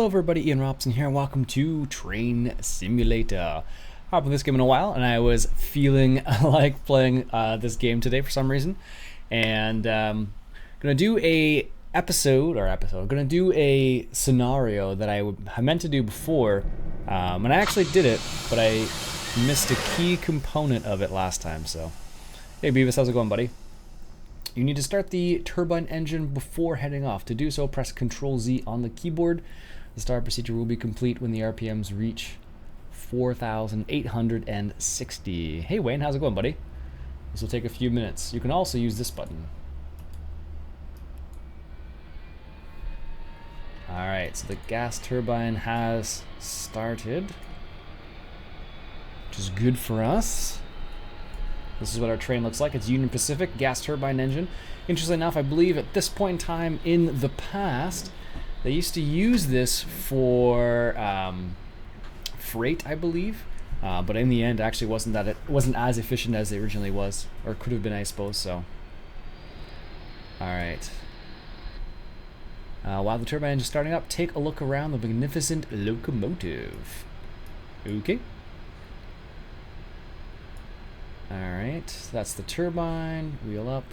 everybody, Ian Robson here, and welcome to Train Simulator. I've been playing this game in a while, and I was feeling like playing this game today for some reason. And gonna do a gonna do a scenario that I meant to do before, and I actually did it, but I missed a key component of it last time. So, hey Beavis, how's it going, buddy? You need to start the turbine engine before heading off. To do so, press Ctrl Z on the keyboard. The start procedure will be complete when the RPMs reach 4,860. Hey Wayne, how's it going, buddy? This will take a few minutes. You can also use this button. Alright, so the gas turbine has started, which is good for us. This is what our train looks like. It's Union Pacific gas turbine engine. Interestingly enough, I believe at this point in time in the past, they used to use this for freight, I believe. But in the end, actually wasn't as efficient as it originally was, or could have been, I suppose. So, all right. While the turbine engine is starting up, take a look around the magnificent locomotive. Okay. Alright, that's the turbine, wheel up,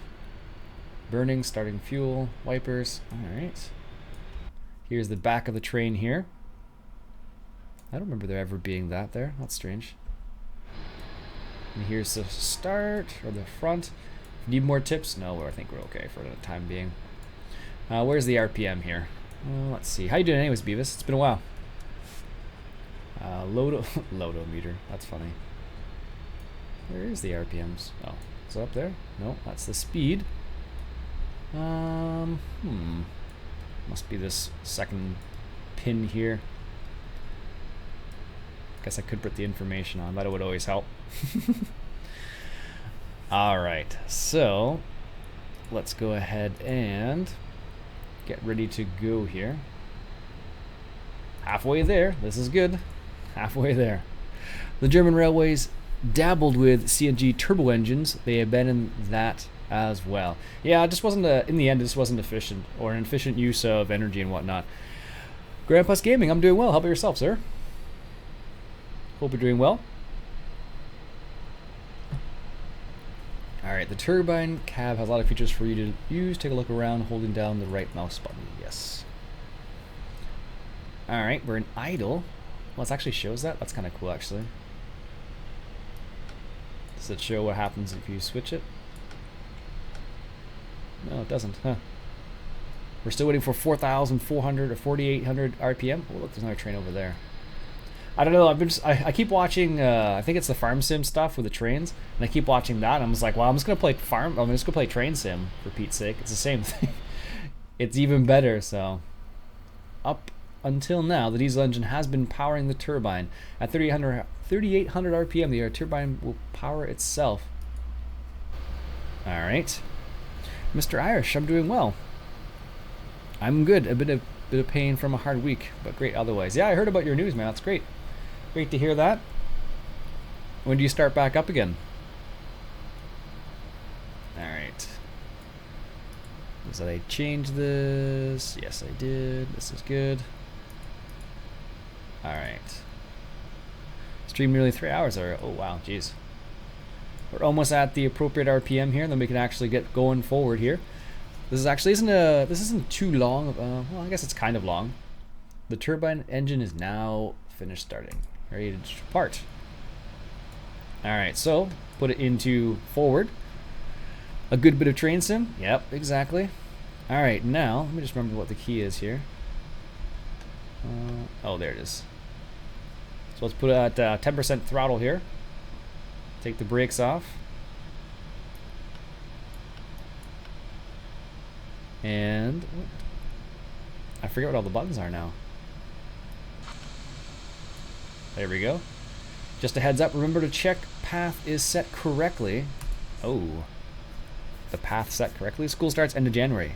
burning, starting fuel, wipers. Alright. Here's the back of the train here. I don't remember there ever being that there. That's strange. And here's the start, or the front. Need more tips? No, I think we're okay for the time being. Where's the RPM here? Let's see. How you doing anyways, Beavis? It's been a while. Lodo meter. That's funny. Where is the RPMs? Oh, is it up there? No, that's the speed. Must be this second pin here. Guess I could put the information on. That would always help. Alright, so let's go ahead and get ready to go here. Halfway there. This is good. Halfway there. The German railways dabbled with CNG turbo engines. They abandoned that as well. Yeah, it just wasn't in the end, this wasn't efficient, or an efficient use of energy and whatnot. Grandpa's Gaming, I'm doing well. How about yourself, sir? Hope you're doing well. Alright, the turbine cab has a lot of features for you to use. Take a look around holding down the right mouse button. Yes. Alright, we're in idle. Well, it actually shows that. That's kind of cool, actually. Does it show what happens if you switch it? No, it doesn't, huh? We're still waiting for 4,400 or 4,800 RPM. Oh, look, there's another train over there. I don't know, I keep watching, I think it's the farm sim stuff with the trains, and I keep watching that, and I'm just like, well, I'm just gonna play train sim, for Pete's sake. It's the same thing. It's even better, so. Up until now, the diesel engine has been powering the turbine. At 3,800 RPM, the turbine will power itself. Alright. Mr. Irish, I'm doing well. I'm good. A bit of pain from a hard week, but great otherwise. Yeah, I heard about your news, man. That's great. Great to hear that. When do you start back up again? Alright. Did I change this? Yes, I did. This is good. Alright. Stream nearly 3 hours or oh wow, jeez. We're almost at the appropriate RPM here, then we can actually get going forward here. This is actually isn't too long. Well, I guess it's kind of long. The turbine engine is now finished starting. Ready to depart. Alright, so put it into forward. A good bit of train sim. Yep, exactly. Alright, now let me just remember what the key is here. Oh, there it is. So let's put it at 10% throttle here. Take the brakes off. And I forget what all the buttons are now. There we go. Just a heads up, remember to check path is set correctly. Oh. The path set correctly. School starts end of January.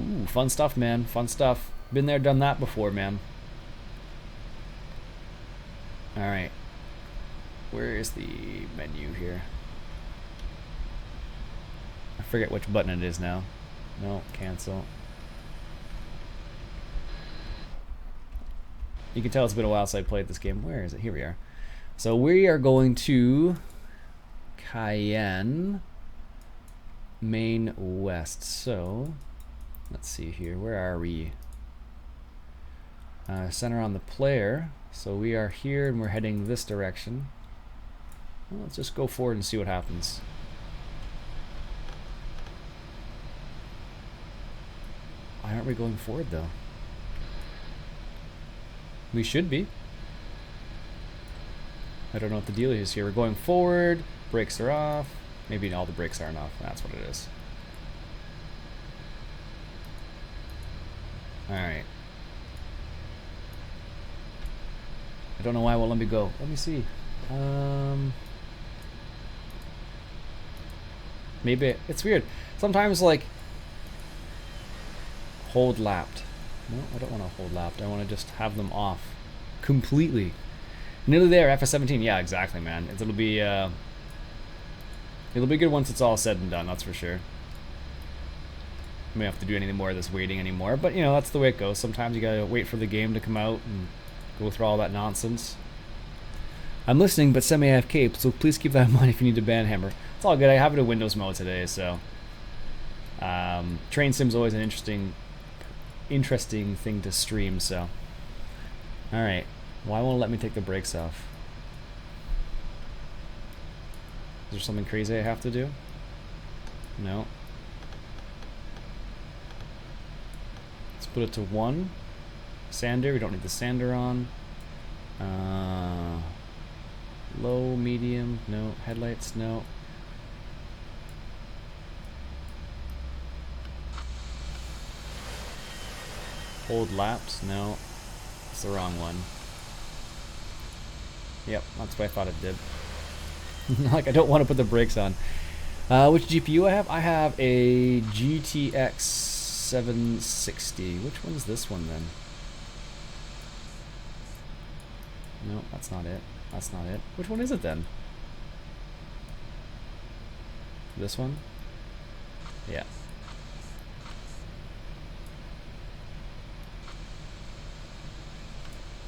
Ooh, fun stuff, man. Fun stuff. Been there, done that before, man. Alright. Where is the menu here? I forget which button it is now. No, cancel. You can tell it's been a while since I played this game. Where is it? Here we are. So we are going to Cayenne, Main West. So let's see here. Where are we? Center on the player. So we are here and we're heading this direction. Well, let's just go forward and see what happens. Why aren't we going forward though? We should be. I don't know what the deal is here. We're going forward. Brakes are off. Maybe all the brakes aren't off. That's what it is. Alright. I don't know why it won't let me go. Let me see. Maybe it's weird. Sometimes like hold lapped. No, I don't want to hold lapped. I want to just have them off completely. Nearly there. FS17. Yeah, exactly, man. It'll be good once it's all said and done. That's for sure. I may have to do any more of this waiting anymore, but you know that's the way it goes. Sometimes you gotta wait for the game to come out and go through all that nonsense. I'm listening, but semi-AFK, so please keep that in mind if you need to ban hammer. It's all good. I have it in Windows mode today, so train sim's always an interesting thing to stream. So, all right. Why won't it let me take the brakes off? Is there something crazy I have to do? No. Let's put it to 1. Sander, we don't need the sander on. Low, medium, no. Headlights, no. Hold laps, no. It's the wrong one. Yep, that's what I thought it did. Like, I don't want to put the brakes on. Which GPU I have? I have a GTX 760. Which one's this one then? No, that's not it. That's not it. Which one is it then? This one? Yeah.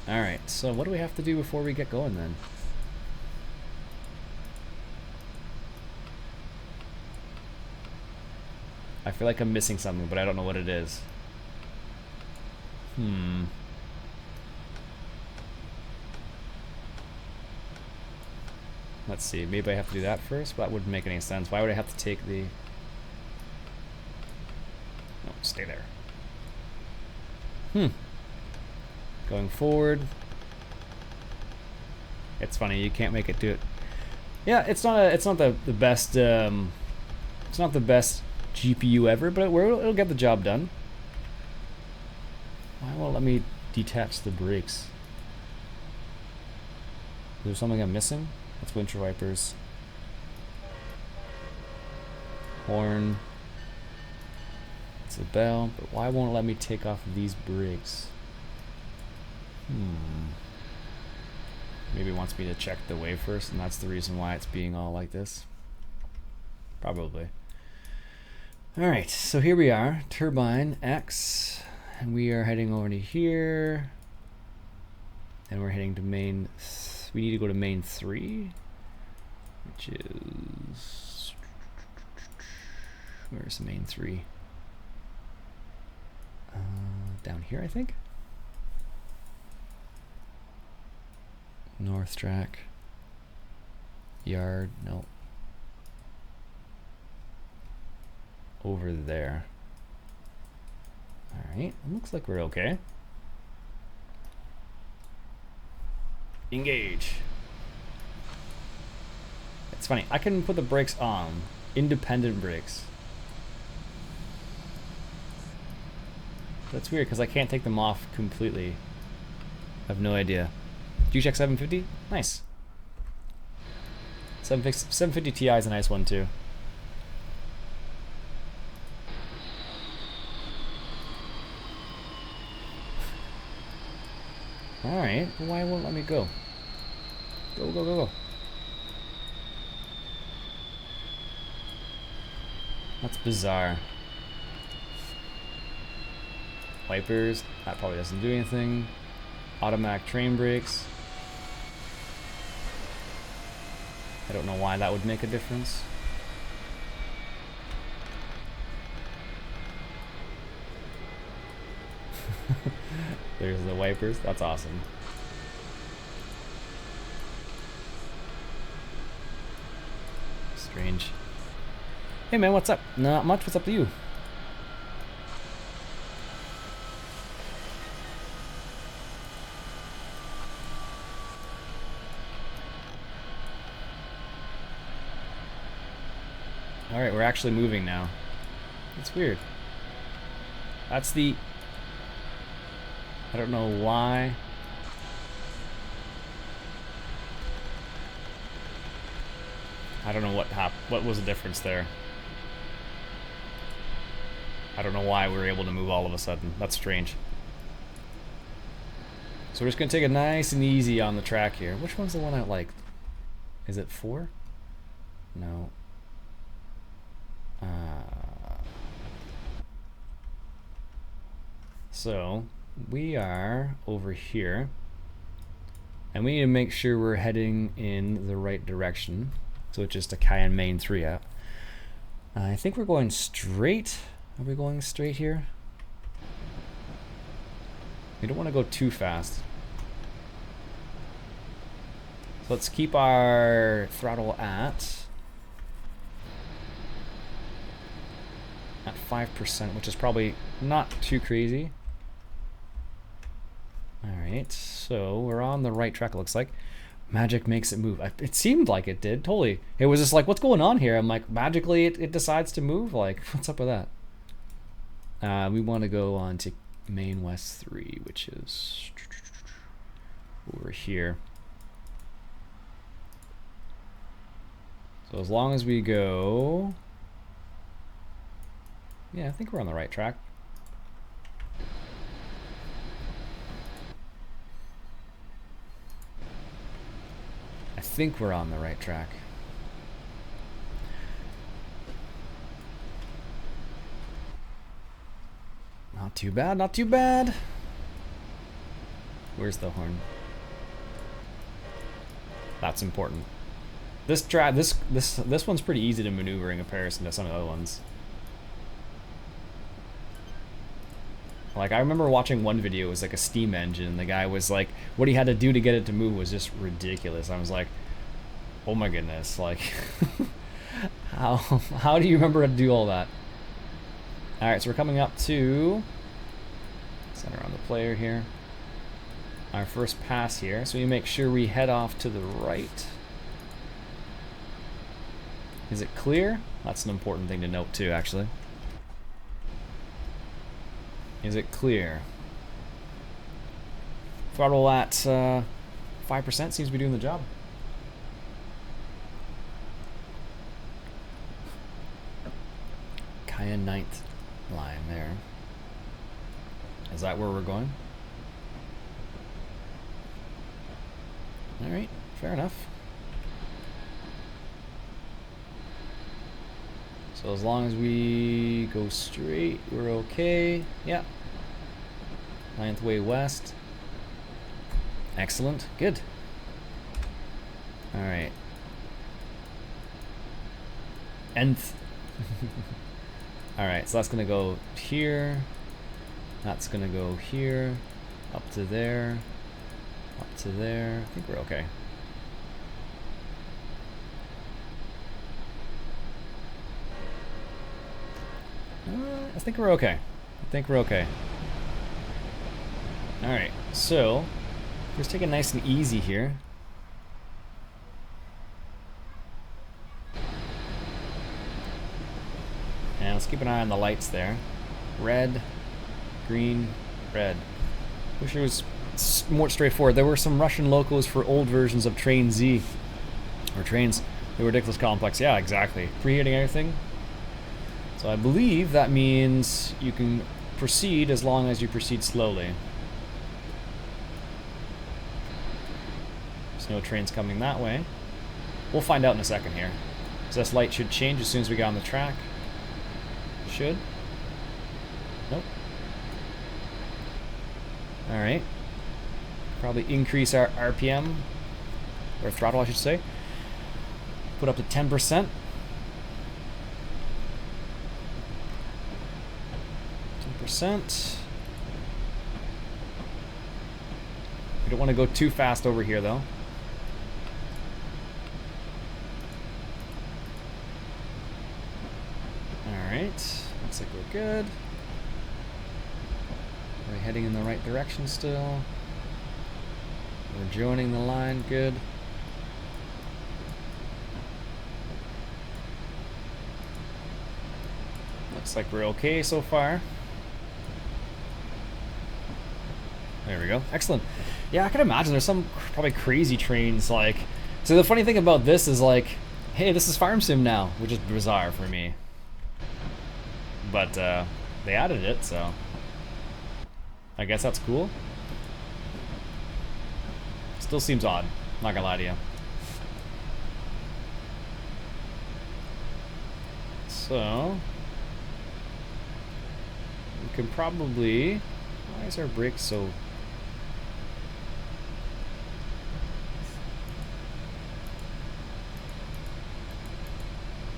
Alright, so what do we have to do before we get going then? I feel like I'm missing something, but I don't know what it is. Let's see, maybe I have to do that first? That wouldn't make any sense. Why would I have to take the... No, stay there. Going forward. It's funny, you can't make it do it. Yeah, it's not the best it's not the best GPU ever, but it'll get the job done. Why won't it let me detach the brakes? Is there something I'm missing? That's windshield wipers. Horn. It's a bell, but why won't it let me take off these brakes? Maybe it wants me to check the wave first, and that's the reason why it's being all like this. Probably. Alright, so here we are, Turbine X, and we are heading over to here, and we're heading to main, we need to go to main 3, which is, where's main 3? Down here, I think? North track, yard, no. Over there. Alright, it looks like we're okay. Engage. It's funny, I can put the brakes on. Independent brakes. That's weird because I can't take them off completely. I have no idea. Do you check 750? Nice. 750 Ti is a nice one too. Alright, why won't it let me go? Go, go, go, go. That's bizarre. Wipers, that probably doesn't do anything. Automatic train brakes. I don't know why that would make a difference. There's the wipers. That's awesome. Strange. Hey man, what's up? Not much. What's up to you? Alright, we're actually moving now. It's weird. That's the... I don't know why. I don't know what happened. What was the difference there? I don't know why we were able to move all of a sudden. That's strange. So we're just going to take it nice and easy on the track here. Which one's the one I like? Is it 4? No. So we are over here, and we need to make sure we're heading in the right direction. So it's just a Cayenne main 3 out. I think we're going straight. Are we going straight here? We don't want to go too fast. So let's keep our throttle at 5%, which is probably not too crazy. Alright, so we're on the right track, it looks like. Magic makes it move. It seemed like it did, totally. It was just like, what's going on here? I'm like, magically it decides to move? Like, what's up with that? We want to go on to Main West 3, which is over here. So as long as we go... Yeah, I think we're on the right track. I think we're on the right track. Not too bad, not too bad. Where's the horn? That's important. This track, this one's pretty easy to maneuver in comparison to some of the other ones. Like, I remember watching one video, it was like a steam engine, and the guy was like, what he had to do to get it to move was just ridiculous. I was like, oh my goodness, like, how do you remember how to do all that? Alright, so we're coming up to, center on the player here, our first pass here, so we make sure we head off to the right. Is it clear? That's an important thing to note too, actually. Is it clear? Throttle at 5% seems to be doing the job. Cayenne 9th line there. Is that where we're going? Alright, fair enough. So as long as we go straight, we're okay. Yeah. 9th way west. Excellent. Good. Alright. Nth. Alright, so that's going to go here. That's going to go here. Up to there. Up to there. I think we're okay. I think we're okay. I think we're okay. Alright, so let's take it nice and easy here. And let's keep an eye on the lights there. Red, green, red. Wish it was more straightforward. There were some Russian locos for old versions of Train Z. Or trains. They were ridiculous complex. Yeah, exactly. Preheating everything. So I believe that means you can proceed as long as you proceed slowly. There's no trains coming that way. We'll find out in a second here. So this light should change as soon as we get on the track. Should. Nope. Alright. Probably increase our RPM, or throttle I should say. Put up to 10%. 10%. We don't want to go too fast over here though. Alright, looks like we're good. We're heading in the right direction still. We're joining the line, good. Looks like we're okay so far. There we go, excellent. Yeah, I can imagine there's some probably crazy trains like... So the funny thing about this is like, hey, this is Farm Sim now, which is bizarre for me. But they added it, so I guess that's cool. Still seems odd, not gonna lie to you. So we can probably... Why is our brake so...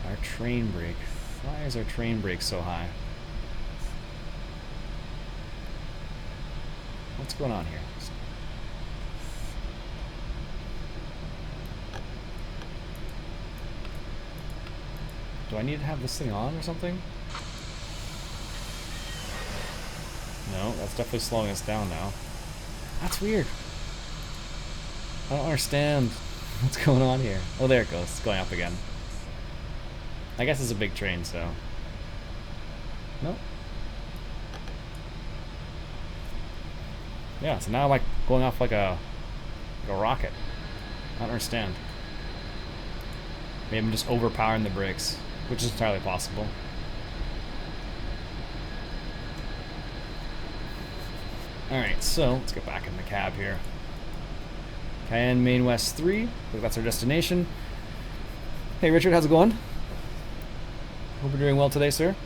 Our train brake. Why is our train brake so high? What's going on here? Do I need to have this thing on or something? No, that's definitely slowing us down now. That's weird. I don't understand what's going on here. Oh, there it goes. It's going up again. I guess it's a big train, so... Nope. Yeah, so now I'm like going off like a rocket. I don't understand. Maybe I'm just overpowering the brakes, which is entirely possible. Alright, so let's get back in the cab here. Cayenne Main West 3, that's our destination. Hey Richard, how's it going? Hope you're doing well today, sir.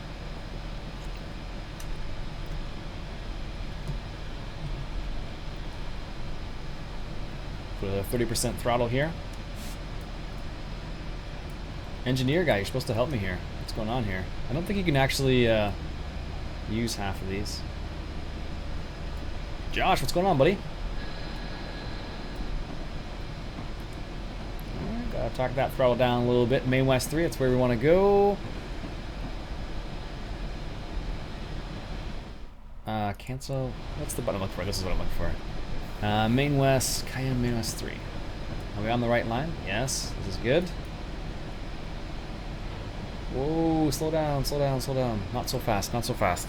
Put a 30% throttle here. Engineer guy, you're supposed to help me here. What's going on here? I don't think you can actually use half of these. Josh, what's going on, buddy? Alright, gotta talk that throttle down a little bit. Main West 3, that's where we want to go. Cancel. What's the button I'm looking for? This is what I'm looking for. Main West, Cayenne Main West 3. Are we on the right line? Yes, this is good. Whoa, slow down, slow down, slow down. Not so fast, not so fast.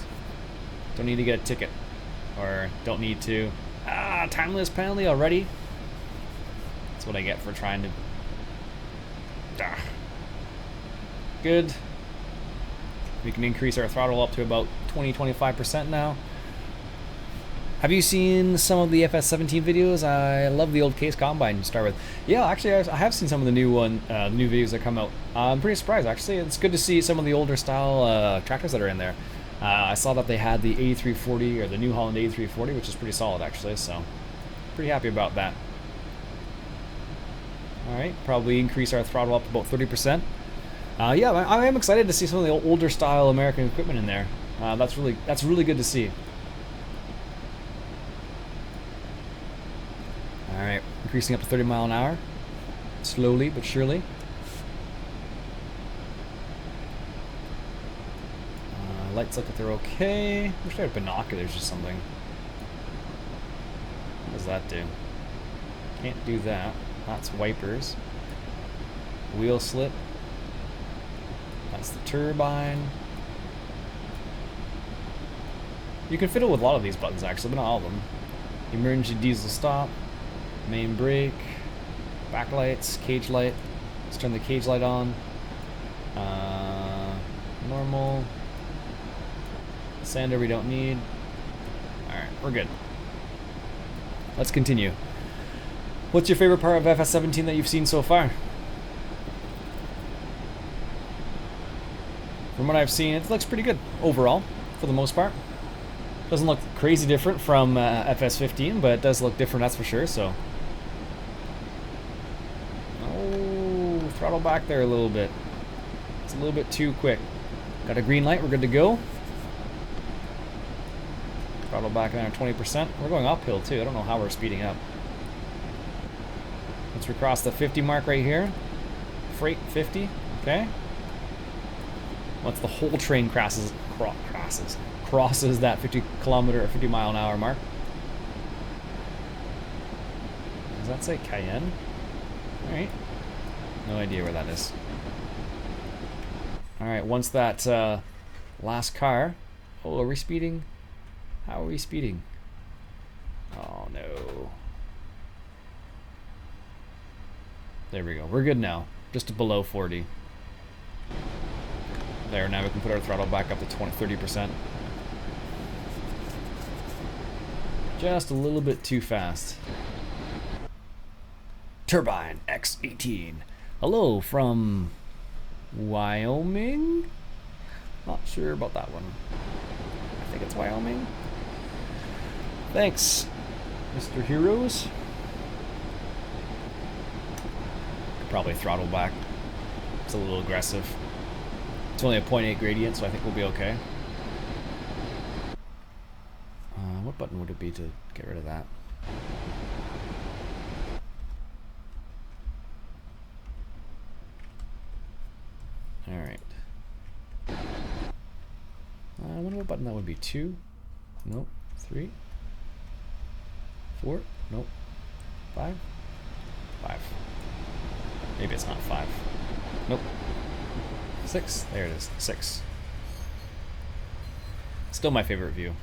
Don't need to get a ticket. Or don't need to. Ah, timeless penalty already? That's what I get for trying to... Ah. Good. We can increase our throttle up to about 20-25% now. Have you seen some of the FS17 videos? I love the old Case Combine to start with. Yeah, actually, I have seen some of the new new videos that come out. I'm pretty surprised, actually. It's good to see some of the older style tractors that are in there. I saw that they had the 8340, or the New Holland 8340, which is pretty solid, actually, so pretty happy about that. Alright, probably increase our throttle up to about 30%. Yeah, I am excited to see some of the older style American equipment in there. That's really good to see. Alright, increasing up to 30 mile an hour. Slowly but surely. Lights look like they're okay. Wish I had binoculars or something. What does that do? Can't do that. That's wipers. Wheel slip. That's the turbine. You can fiddle with a lot of these buttons actually, but not all of them. Emergency diesel stop. Main brake. Backlights. Cage light. Let's turn the cage light on. Normal. Sander we don't need. Alright, we're good. Let's continue. What's your favorite part of FS17 that you've seen so far? From what I've seen, it looks pretty good overall, for the most part. Doesn't look crazy different from FS15, but it does look different, that's for sure. So, oh, throttle back there a little bit. It's a little bit too quick. Got a green light, we're good to go. Throttle back there 20%. We're going uphill too. I don't know how we're speeding up. Once we cross the 50 mark right here. Freight 50, okay. Once the whole train crosses that 50 kilometer or 50 mile an hour mark. Does that say Cayenne? Alright. No idea where that is. Alright, once that last car. Oh, are we speeding? How are we speeding? Oh no. There we go. We're good now. Just below 40. There, now we can put our throttle back up to 30%. Just a little bit too fast. Turbine X18. Hello from Wyoming? Not sure about that one. I think it's Wyoming. Thanks, Mr. Heroes. Could probably throttle back. It's a little aggressive. It's only a 0.8 gradient, so I think we'll be okay. What button would it be to get rid of that? Alright. I wonder what button that would be. 2? Nope. 3? 4? Nope. 5? 5. Maybe it's not 5. Nope. 6? There it is. 6. Still my favorite view.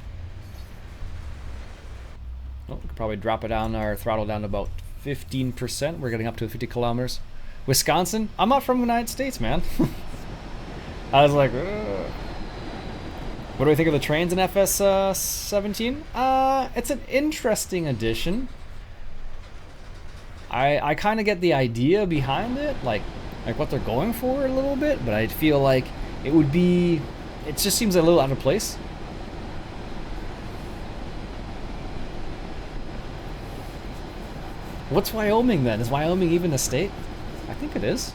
Oh, we could probably drop it down, our throttle down to about 15%. We're getting up to 50 kilometers. Wisconsin? I'm not from the United States, man. I was like, ugh. What do we think of the trains in FS17? It's an interesting addition. I kind of get the idea behind it, like what they're going for a little bit, but I feel like it would be, it just seems a little out of place. What's Wyoming then? Is Wyoming even a state? I think it is.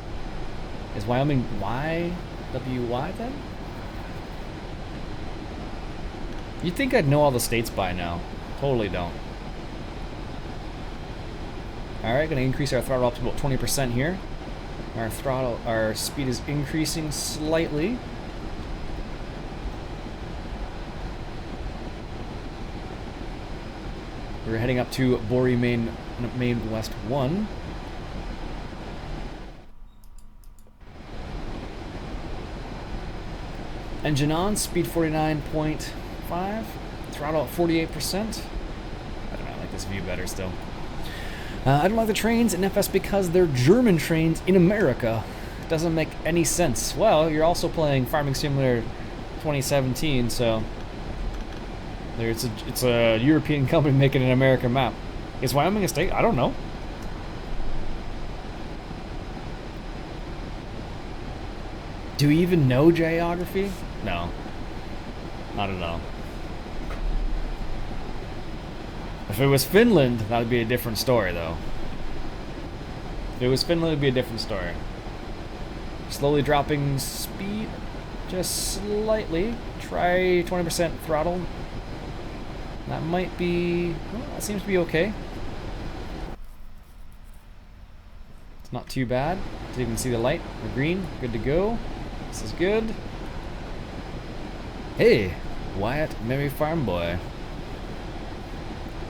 Is Wyoming YWY then? You'd think I'd know all the states by now. Totally don't. Alright, gonna increase our throttle up to about 20% here. Our speed is increasing slightly. We're heading up to Bory Main West 1. Engine on, speed 49.5, throttle at 48%. I don't know, I like this view better still. I don't like the trains in FS because they're German trains in America. It doesn't make any sense. Well, you're also playing Farming Simulator 2017, so it's a European company making an American map. Is Wyoming a state? I don't know. Do we even know geography? No. Not at all. If it was Finland, that would be a different story, though. If it was Finland, it would be a different story. Slowly dropping speed, just slightly. Try 20% throttle. That might be, well, that seems to be okay. It's not too bad. So you can see the light. We're green, good to go. This is good. Hey, Wyatt, Merry Farm Boy.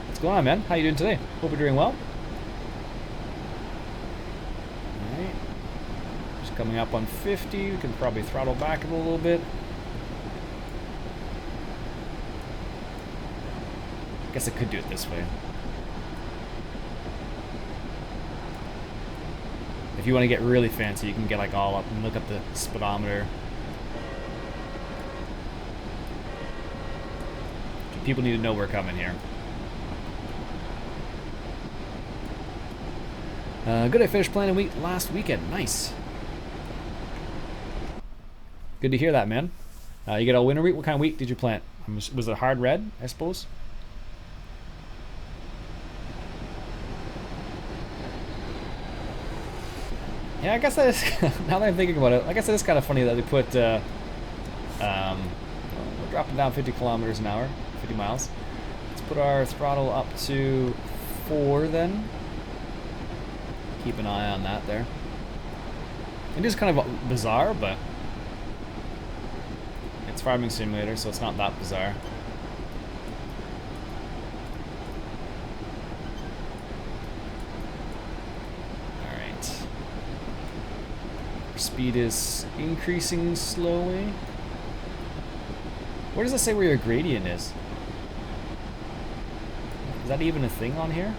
What's going on, man? How you doing today? Hope you're doing well. Alright. Just coming up on 50. We can probably throttle back a little bit. I guess I could do it this way. If you want to get really fancy, you can get like all up and look up the speedometer. People need to know we're coming here. Good, I finished playing a week last weekend. Nice. Good to hear that, man. You get a winter wheat? What kind of wheat did you plant? Was it hard red, I suppose? Yeah, I guess that is, now that I'm thinking about it, I guess it is kind of funny that they put, we'll drop it down 50 kilometers an hour, 50 miles. Let's put our throttle up to 4 then. Keep an eye on that there. It is kind of bizarre, but it's Farming Simulator, so it's not that bizarre. Alright. Speed is increasing slowly. Where does it say where your gradient is? Is that even a thing on here?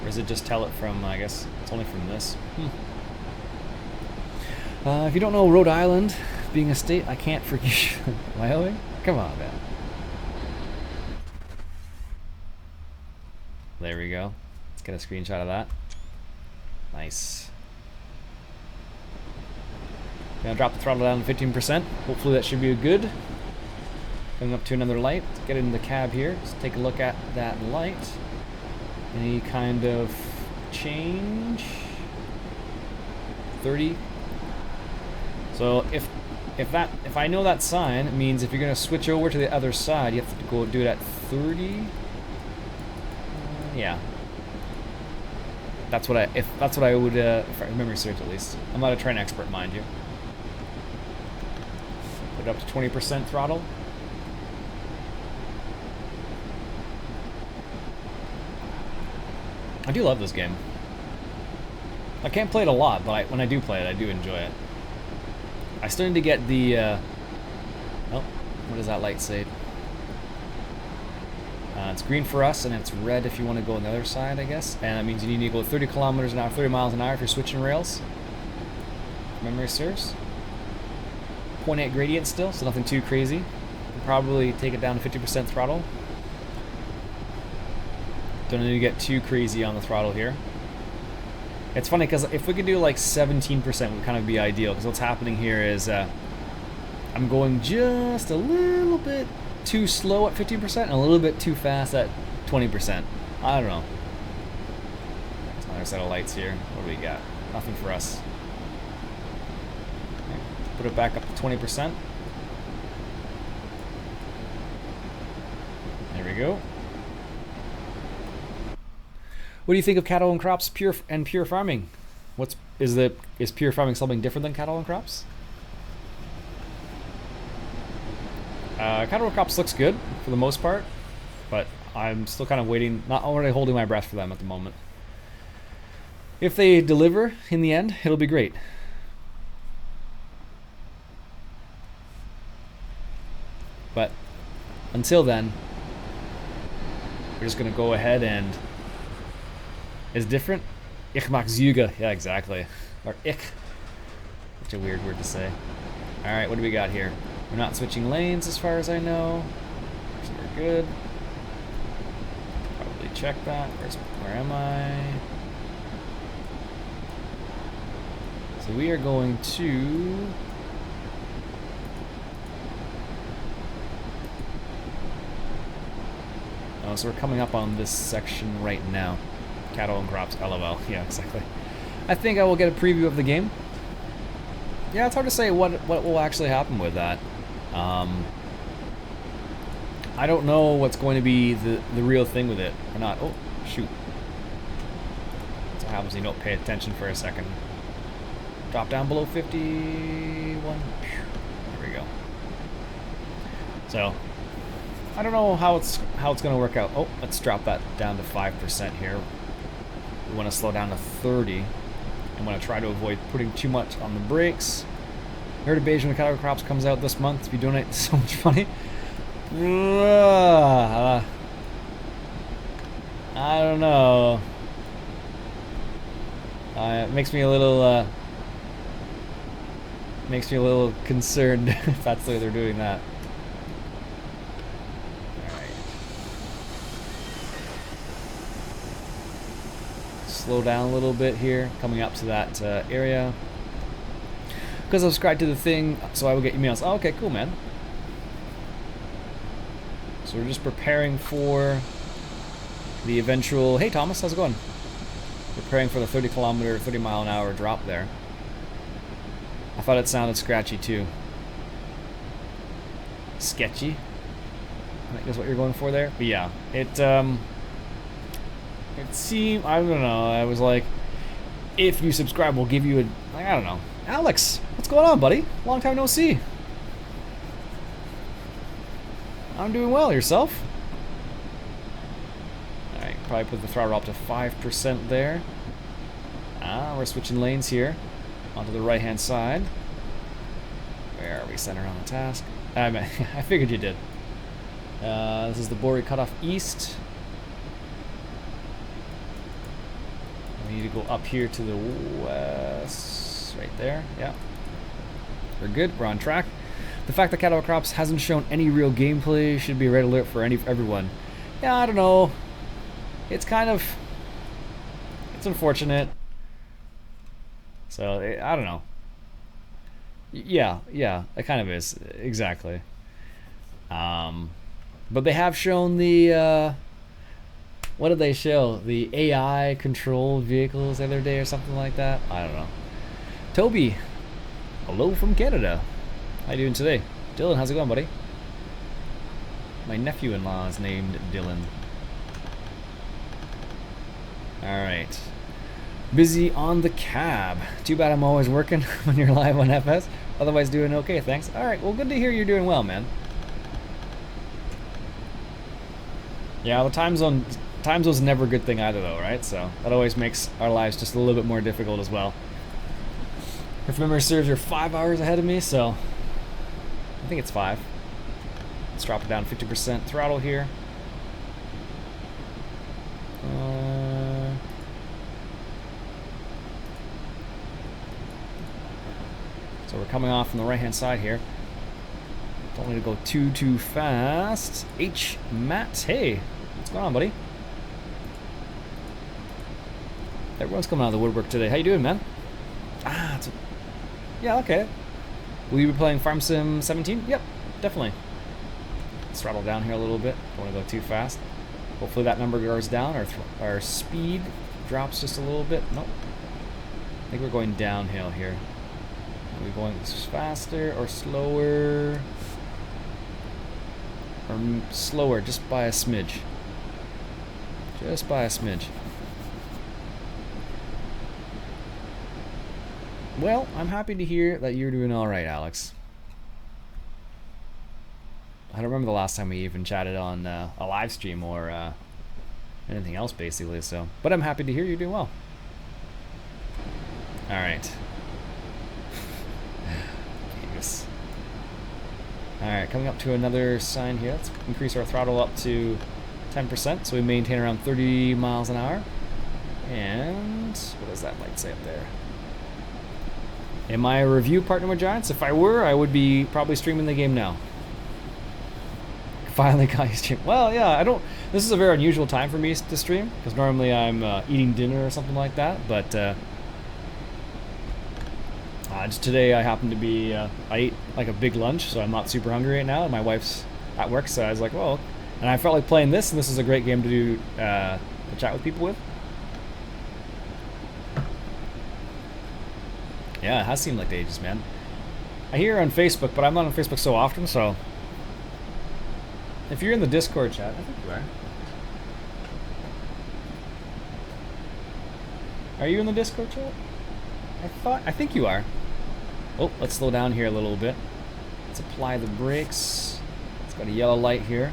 Or does it just tell it from, I guess, it's only from this? If you don't know Rhode Island being a state, I can't forgive you. Wyoming? Come on, man. There we go. Let's get a screenshot of that. Nice. Gonna drop the throttle down to 15%. Hopefully that should be good. Coming up to another light. Let's get in the cab here. Let's take a look at that light. Any kind of change? 30. So if I know that sign, it means if you're gonna switch over to the other side, you have to go do it at 30. Yeah. That's what I would if I remember search at least. I'm not a train expert, mind you. Put it up to 20% throttle. I do love this game. I can't play it a lot, but when I do play it, I do enjoy it. I still need to get the, oh, what does that light say? It's green for us, and it's red if you want to go on the other side, I guess. And that means you need to go 30 kilometers an hour, 30 miles an hour if you're switching rails. Memory serves. 0.8 gradient still, so nothing too crazy. We'll probably take it down to 50% throttle. Don't need to get too crazy on the throttle here. It's funny because if we could do like 17% would kind of be ideal, because what's happening here is I'm going just a little bit too slow at 15% and a little bit too fast at 20%. I don't know. There's another set of lights here. What do we got? Nothing for us. Okay. Put it back up to 20%. There we go. What do you think of cattle and crops, pure farming? Is pure farming something different than cattle and crops? Cattle and crops looks good for the most part, but I'm still kind of waiting, not already holding my breath for them at the moment. If they deliver in the end, it'll be great. But until then, we're just gonna go ahead and is different. Ich mag Züge. Yeah, exactly. Or ich. Such a weird word to say. Alright, what do we got here? We're not switching lanes as far as I know. So we're good. Probably check that. Where am I? So we are going to... Oh, so we're coming up on this section right now. Cattle and crops, LOL. Yeah, exactly. I think I will get a preview of the game. Yeah, it's hard to say what will actually happen with that. I don't know what's going to be the real thing with it or not. Oh, shoot. That's what happens when you don't pay attention for a second. Drop down below 51. There we go. So, I don't know how it's going to work out. Oh, let's drop that down to 5% here. We want to slow down to 30. I'm going to try to avoid putting too much on the brakes. Perturbation of cattle crops comes out this month. If you donate so much money. I don't know. It makes me a little concerned if that's the way they're doing that. Slow down a little bit here, coming up to that area. Because I subscribed to the thing, so I will get emails. Oh, okay, cool, man. So we're just preparing for the eventual... Hey Thomas, how's it going? Preparing for the 30 mile an hour drop there. I thought it sounded scratchy too. Sketchy, I think is what you're going for there. But yeah, it seemed, I don't know, I was like, if you subscribe, we'll give you a, like, I don't know. Alex, what's going on, buddy? Long time no see. I'm doing well, yourself? Alright, probably put the throttle up to 5% there. We're switching lanes here onto the right hand side. Where are we? Center on the task. I figured you did. This is the Bori cutoff east. We need to go up here to the west. Right there. Yeah. We're good. We're on track. The fact that Cattle Crops hasn't shown any real gameplay should be a red alert for everyone. Yeah, I don't know. It's kind of... It's unfortunate. So, I don't know. Yeah, it kind of is. Exactly. But they have shown the... what did they show? The AI controlled vehicles the other day or something like that? I don't know. Toby, hello from Canada. How you doing today? Dylan, how's it going, buddy? My nephew-in-law is named Dylan. Alright. Busy on the cab. Too bad I'm always working when you're live on FS. Otherwise doing okay, thanks. Alright, well, good to hear you're doing well, man. Yeah, the time zone's never a good thing either, though, right? So that always makes our lives just a little bit more difficult as well. If memory serves, you're 5 hours ahead of me, so I think it's 5. Let's drop it down 50% throttle here. So we're coming off from the right-hand side here. Don't want to go too fast. Matt, hey, what's going on, buddy? Everyone's coming out of the woodwork today. How you doing, man? Yeah, okay. Will you be playing Farm Sim 17? Yep, definitely. Let's throttle down here a little bit. Don't want to go too fast. Hopefully that number goes down. Our speed drops just a little bit. Nope. I think we're going downhill here. Are we going faster or slower? Or slower, just by a smidge. Just by a smidge. Well, I'm happy to hear that you're doing alright, Alex. I don't remember the last time we even chatted on a live stream or anything else, basically, so. But I'm happy to hear you're doing well. Alright. Alright, coming up to another sign here. Let's increase our throttle up to 10%, so we maintain around 30 miles an hour. And what does that light say up there? Am I a review partner with Giants? If I were, I would be probably streaming the game now. Finally got you stream. Well, yeah, I don't... This is a very unusual time for me to stream, because normally I'm eating dinner or something like that, but just today I happened to be... I ate like a big lunch, so I'm not super hungry right now, and my wife's at work, so I was like, well... And I felt like playing this, and this is a great game to do, to chat with people with. Yeah, it has seemed like ages, man. I hear on Facebook, but I'm not on Facebook so often, so... If you're in the Discord chat, I think you are. Are you in the Discord chat? I think you are. Oh, let's slow down here a little bit. Let's apply the brakes. It's got a yellow light here.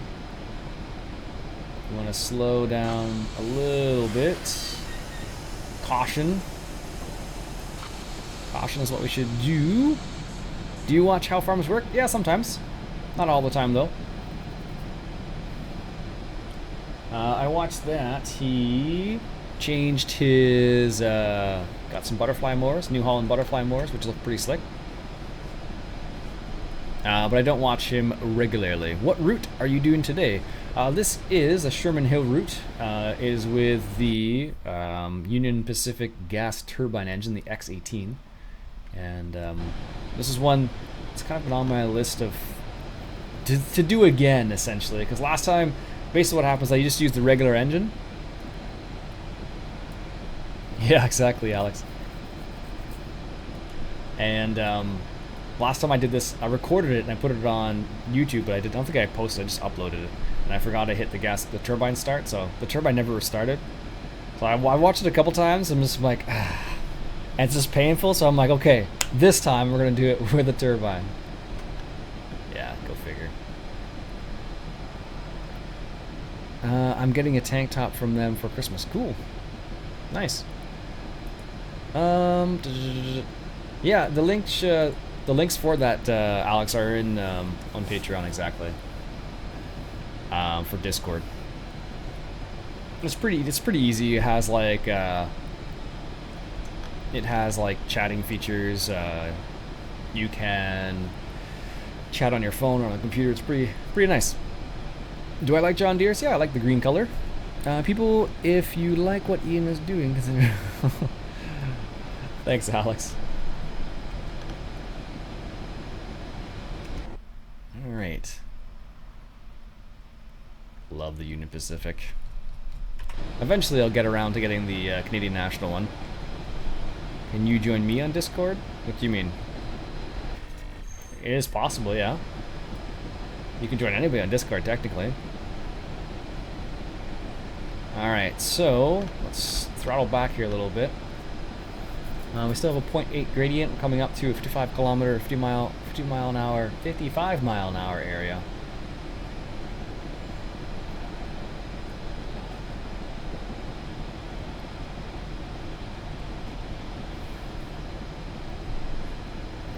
You want to slow down a little bit. Caution. Caution is what we should do. Do you watch How Farms Work? Yeah, sometimes. Not all the time, though. I watched that. He changed his... got some butterfly mowers, New Holland butterfly mowers, which look pretty slick. But I don't watch him regularly. What route are you doing today? This is a Sherman Hill route. It is with the Union Pacific gas turbine engine, the to do again, essentially. Because last time, basically what happens is I just used the regular engine. Yeah, exactly, Alex. And last time I did this, I recorded it and I put it on YouTube, but I don't think I posted it, I just uploaded it. And I forgot to hit the turbine start, so the turbine never restarted. So I watched it a couple times, and I'm just like, ah. And it's just painful, so I'm like, okay, this time we're going to do it with a turbine. Yeah, go figure. I'm getting a tank top from them for Christmas. Cool. Nice. Yeah, the links for that, Alex, are in on Patreon, exactly. For Discord. It's pretty easy. It has like chatting features. You can chat on your phone or on the computer. It's pretty nice. Do I like John Deere's? Yeah, I like the green color. People, if you like what Iain is doing, consider. Thanks, Alex. All right. Love the Union Pacific. Eventually, I'll get around to getting the Canadian National one. Can you join me on Discord? What do you mean? It is possible, yeah. You can join anybody on Discord, technically. Alright, so let's throttle back here a little bit. We still have a 0.8 gradient coming up to a 55 mile an hour area.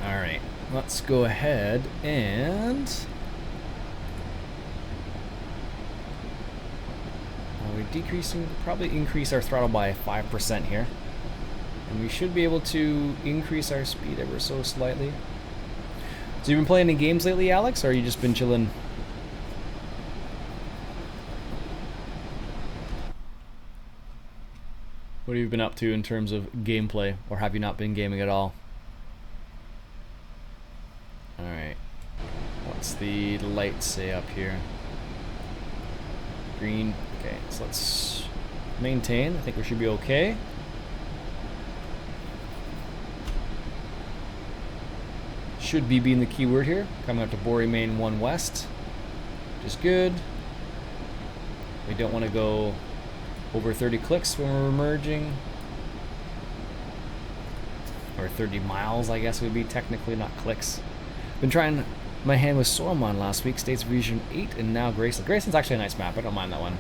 Alright, let's go ahead and we're decreasing, probably increase our throttle by 5% here. And we should be able to increase our speed ever so slightly. So you've been playing any games lately, Alex, or you just been chilling? What have you been up to in terms of gameplay, or have you not been gaming at all? Alright. What's the light say up here? Green. Okay, so let's maintain. I think we should be okay. Should be being the key word here. Coming up to Borey Main 1 West, which is good. We don't want to go over 30 clicks when we're merging. Or 30 miles, I guess would be technically, not clicks. Been trying my hand with Sormon last week, States Region 8, and now Graceland. Graceland's actually a nice map, I don't mind that one.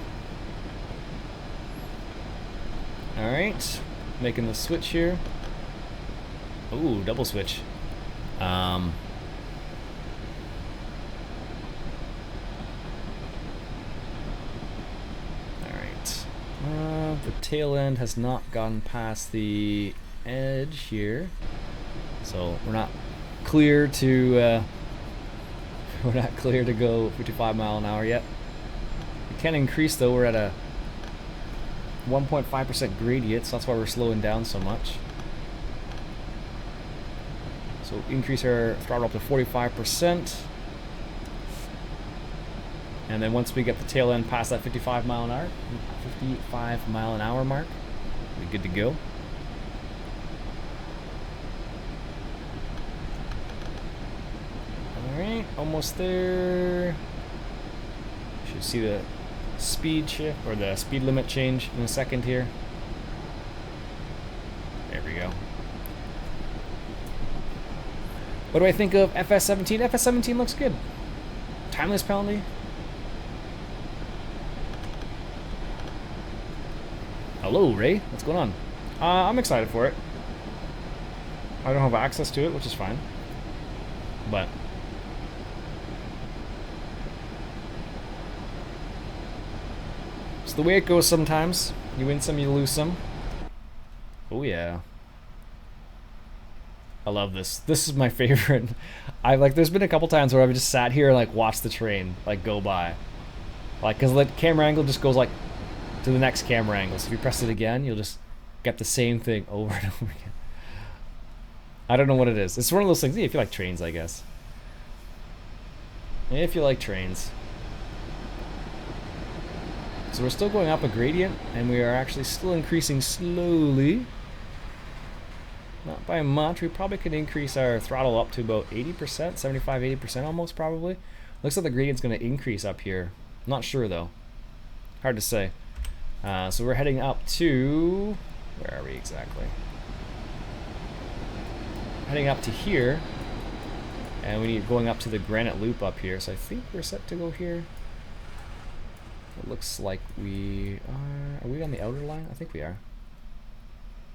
Alright, making the switch here. Ooh, double switch. Alright. The tail end has not gotten past the edge here, so we're not clear to go 55 mile an hour yet. We can increase though. We're at a 1.5% gradient, so that's why we're slowing down so much. So increase our throttle up to 45%. And then once we get the tail end past that 55 mile an hour mark, we're good to go. Alright, almost there. Should see the speed shift or the speed limit change in a second here. There we go. What do I think of FS17? FS17 looks good. Timeless penalty. Hello, Ray. What's going on? I'm excited for it. I don't have access to it, which is fine. But it's the way it goes sometimes. You win some, you lose some. Oh yeah. I love this. This is my favorite. There's been a couple times where I've just sat here and like watched the train like go by. Like, cause the camera angle just goes like to the next camera angle. So if you press it again, you'll just get the same thing over and over again. I don't know what it is. It's one of those things. Yeah, if you like trains, I guess. if you like trains. So we're still going up a gradient, and we are actually still increasing slowly. Not by much. We probably could increase our throttle up to about 80%, 75, 80% almost probably. Looks like the gradient's going to increase up here. Not sure though. Hard to say. So we're heading up to... Where are we exactly? Heading up to here. And we need going up to the granite loop up here. So I think we're set to go here. It looks like we are... Are we on the outer line? I think we are.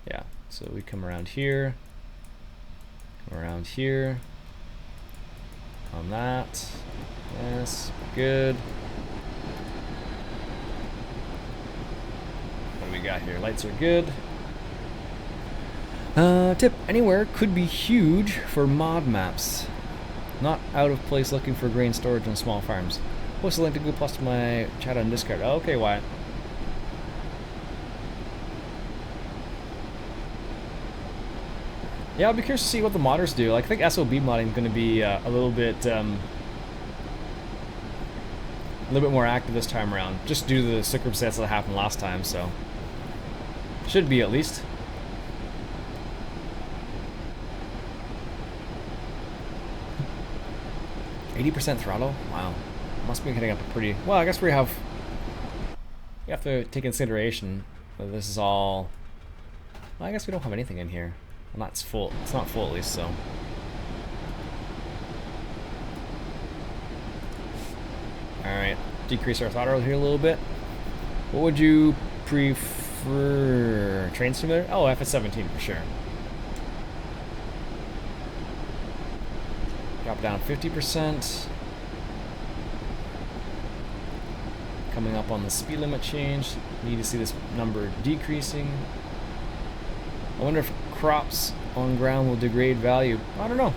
Yeah. So we come around here. Come around here. On that. Yes. Good. What do we got here? Lights are good. Tip, anywhere could be huge for mod maps. Not out of place looking for grain storage on small farms. Post a link to Google Plus to my chat on Discord. Oh, okay, Wyatt. Yeah, I'll be curious to see what the modders do. Like, I think SOB modding is going to be a little bit more active this time around, just due to the circumstances that happened last time. So, should be at least. %80 throttle? Wow. Must be hitting up a pretty... Well, I guess we have to take consideration that this is all... Well, I guess we don't have anything in here. Well, that's full. It's not full at least, so... Alright. Decrease our throttle here a little bit. What would you prefer? Train simulator? Oh, FS17 for sure. Drop down 50%. Coming up on the speed limit change. Need to see this number decreasing. I wonder if crops on ground will degrade value. I don't know.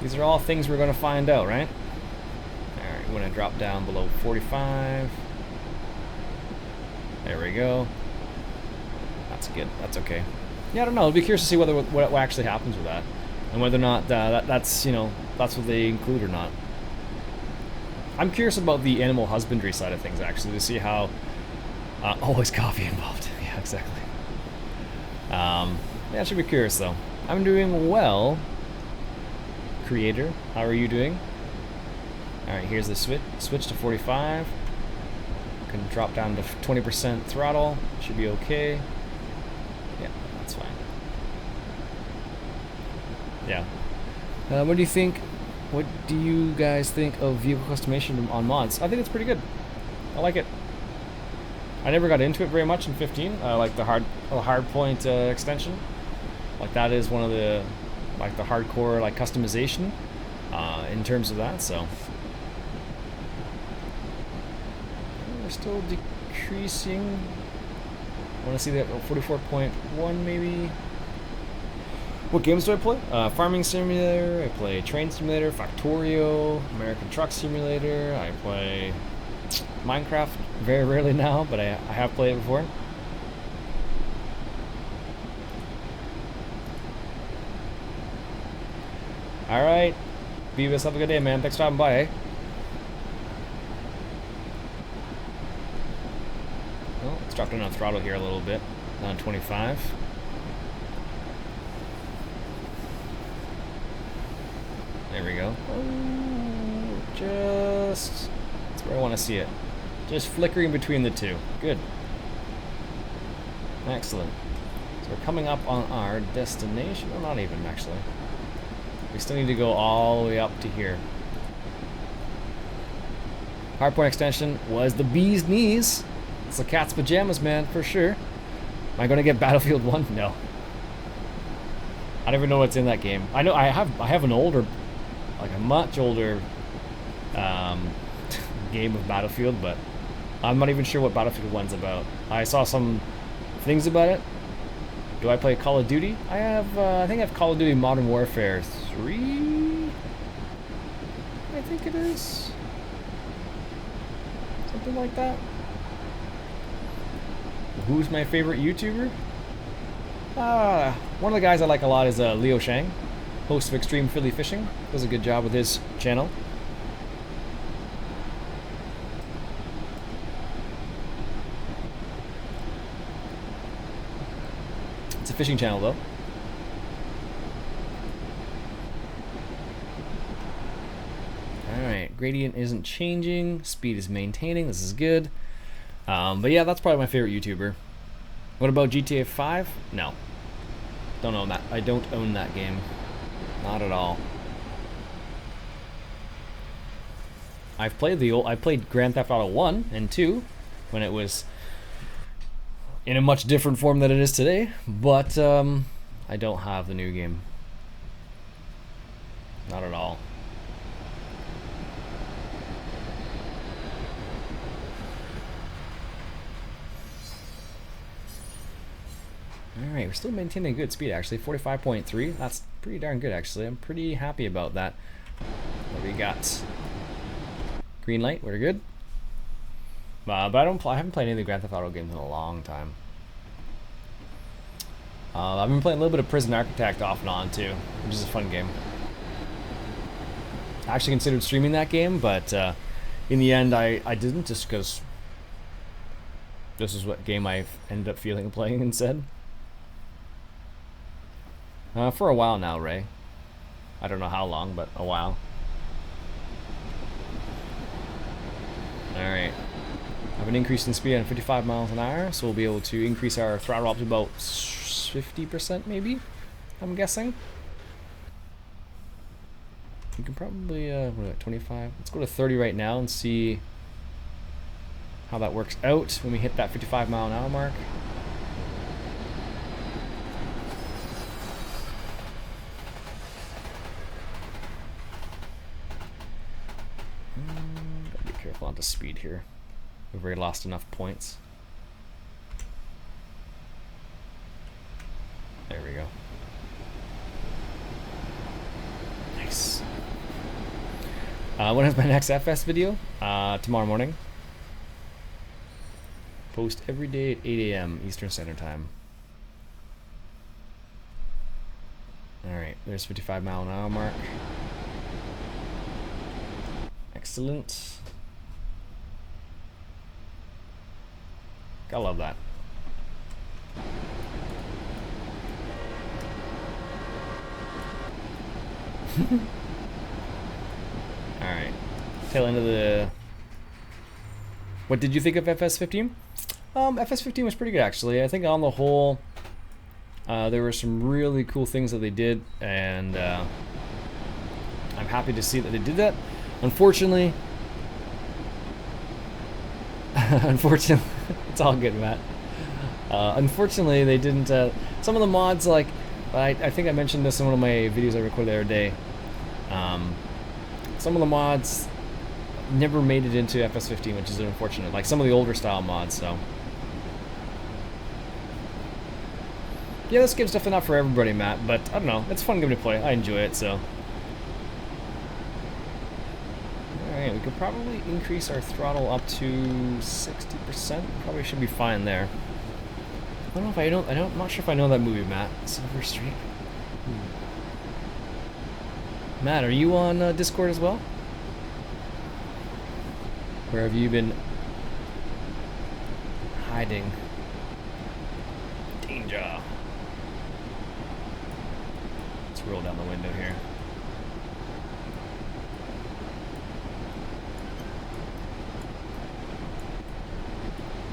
These are all things we're going to find out, right? Alright, we're going to drop down below 45. There we go. That's good. That's okay. Yeah, I don't know. I'll be curious to see whether what actually happens with that. And whether or not that's, you know, that's what they include or not. I'm curious about the animal husbandry side of things, actually, to see how... always coffee involved. Yeah, exactly. Yeah, I should be curious, though. I'm doing well. Creator, how are you doing? Alright, here's the switch to 45. Can drop down to 20% throttle. Should be okay. Yeah, that's fine. Yeah. What do you think? What do you guys think of vehicle customization on mods? I think it's pretty good. I like it. I never got into it very much in 15. Like the hard point extension. Like that is one of the the hardcore customization in terms of that. So we're still decreasing. I want to see that 44.1 maybe. What games do I play? Farming Simulator, I play Train Simulator, Factorio, American Truck Simulator, I play Minecraft very rarely now, but I have played it before. Alright, Beavis, have a good day, man. Thanks for stopping by, eh? Well, let's drop down on throttle here a little bit, down 25. There we go. Just... That's where I want to see it. Just flickering between the two. Good. Excellent. So we're coming up on our destination. Well, not even, actually. We still need to go all the way up to here. Hardpoint extension was the bee's knees. It's the cat's pajamas, man, for sure. Am I going to get Battlefield 1? No. I don't even know what's in that game. I know I have an older... a much older game of Battlefield, but I'm not even sure what Battlefield 1's about. I saw some things about it. Do I play Call of Duty? I have, I think I have Call of Duty Modern Warfare 3? I think it is. Something like that. Who's my favorite YouTuber? One of the guys I like a lot is Leo Shang. host of Extreme Philly Fishing, does a good job with his channel. It's a fishing channel though. Alright, gradient isn't changing, speed is maintaining, this is good. But yeah, that's probably my favorite YouTuber. What about GTA 5? No. Don't own that. I don't own that game. Not at all. I played Grand Theft Auto 1 and 2 when it was in a much different form than it is today, but I don't have the new game. Not at all. Alright, we're still maintaining a good speed actually, 45.3. That's pretty darn good actually. I'm pretty happy about that. What do we got? Green light, we're good. But I haven't played any of the Grand Theft Auto games in a long time. I've been playing a little bit of Prison Architect off and on too, which is a fun game. I actually considered streaming that game, but in the end I didn't, just because this is what game I ended up feeling playing instead. For a while now, Ray. I don't know how long, but a while. Alright. Have an increase in speed on 55 miles an hour, so we'll be able to increase our throttle up to about 50% maybe, I'm guessing. You can probably, what are 25? Let's go to 30 right now and see how that works out when we hit that 55 mile an hour mark. Gotta be careful on the speed here. We've already lost enough points. There we go. Nice. When is my next FS video? Tomorrow morning. Post every day at 8 a.m. Eastern Standard Time. Alright, there's 55 mile an hour mark. Excellent. I love that. Alright. Tail end of the... What did you think of FS15? FS15 was pretty good actually. I think on the whole, there were some really cool things that they did, and I'm happy to see that they did that. Unfortunately, it's all good, Matt. Unfortunately, they didn't. Some of the mods, like I think I mentioned this in one of my videos I recorded the other day. Some of the mods never made it into FS15, which is unfortunate. Like some of the older style mods. So yeah, this game's definitely not for everybody, Matt. But I don't know. It's a fun game to play. I enjoy it. So. Alright, we could probably increase our throttle up to 60%. Probably should be fine there. I don't know if I'm not sure if I know that movie, Matt. Silver Streak. Matt, are you on Discord as well? Where have you been hiding? Danger. Let's roll down the window here.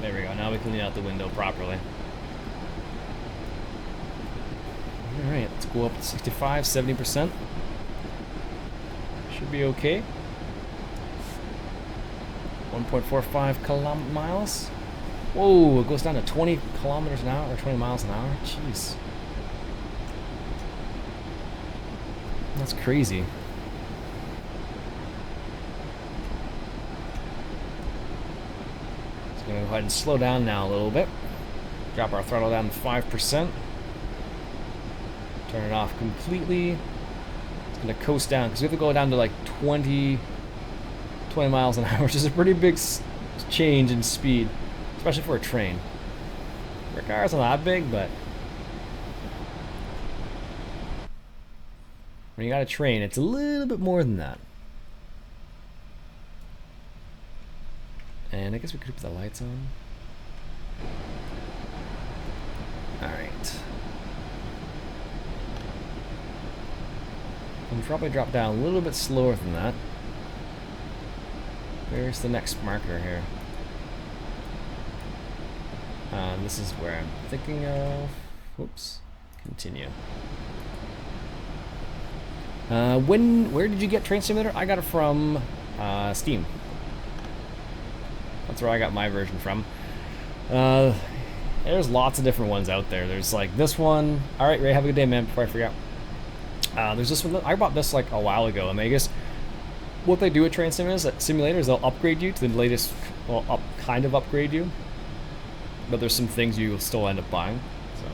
There we go, now we can clean out the window properly. Alright, let's go up to 65, 70%. Should be okay. 1.45 miles. Whoa, it goes down to 20 kilometers an hour, or 20 miles an hour. Jeez. That's crazy. Go ahead and slow down now a little bit. Drop our throttle down to 5%. Turn it off completely. It's going to coast down because we have to go down to like 20 miles an hour, which is a pretty big change in speed, especially for a train. Our car's not that big, but when you got a train, it's a little bit more than that. And I guess we could put the lights on. Alright. We'll probably drop down a little bit slower than that. Where's the next marker here? This is where I'm thinking of. Whoops. Continue. Where did you get Train Simulator? I got it from Steam. That's where I got my version from. There's lots of different ones out there. There's like this one. All right, Ray, have a good day, man. Before I forget, there's this one. I bought this like a while ago. I mean, I guess what they do with Train Simulator is they'll upgrade you to the latest. Well, kind of upgrade you, but there's some things you'll still end up buying. So.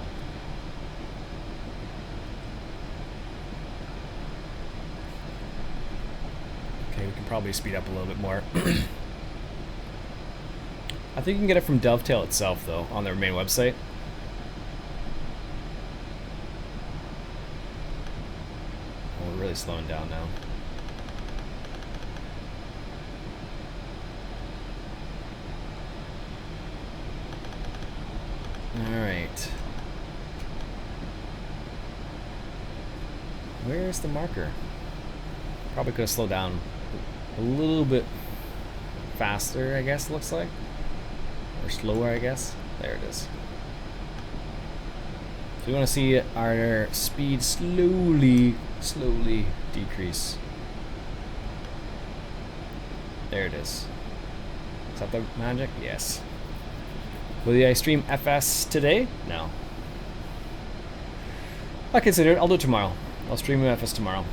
Okay, we can probably speed up a little bit more. I think you can get it from Dovetail itself, though, on their main website. Oh, we're really slowing down now. Alright. Where's the marker? Probably could have slowed down a little bit faster, I guess, it looks like. Or slower, I guess. There it is. So we want to see our speed slowly decrease. There it is. Is that the magic? Yes. Will I stream FS today? No. I consider it. I'll do it tomorrow. I'll stream FS tomorrow.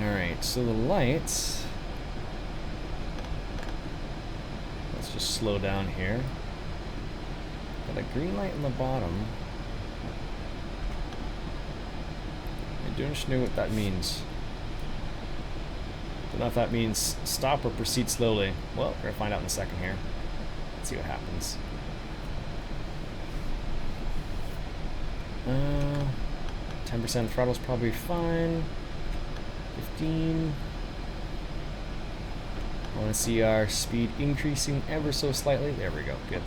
Alright, so the lights... Let's just slow down here. Got a green light on the bottom. I don't know what that means. Don't know if that means stop or proceed slowly. Well, we're gonna find out in a second here. Let's see what happens. 10% throttle's probably fine. 15. I want to see our speed increasing ever so slightly. There we go. Good.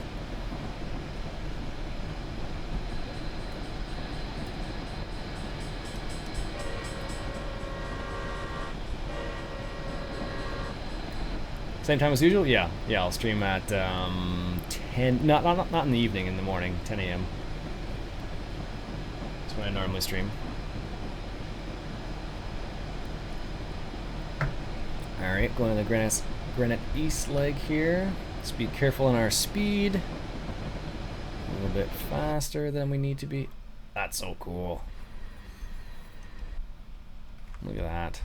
Same time as usual? Yeah. Yeah, I'll stream at 10. Not in the evening, in the morning, 10 a.m. That's when I normally stream. Alright, going to the Granite East leg here. Let's be careful in our speed. A little bit faster than we need to be. That's so cool. Look at that.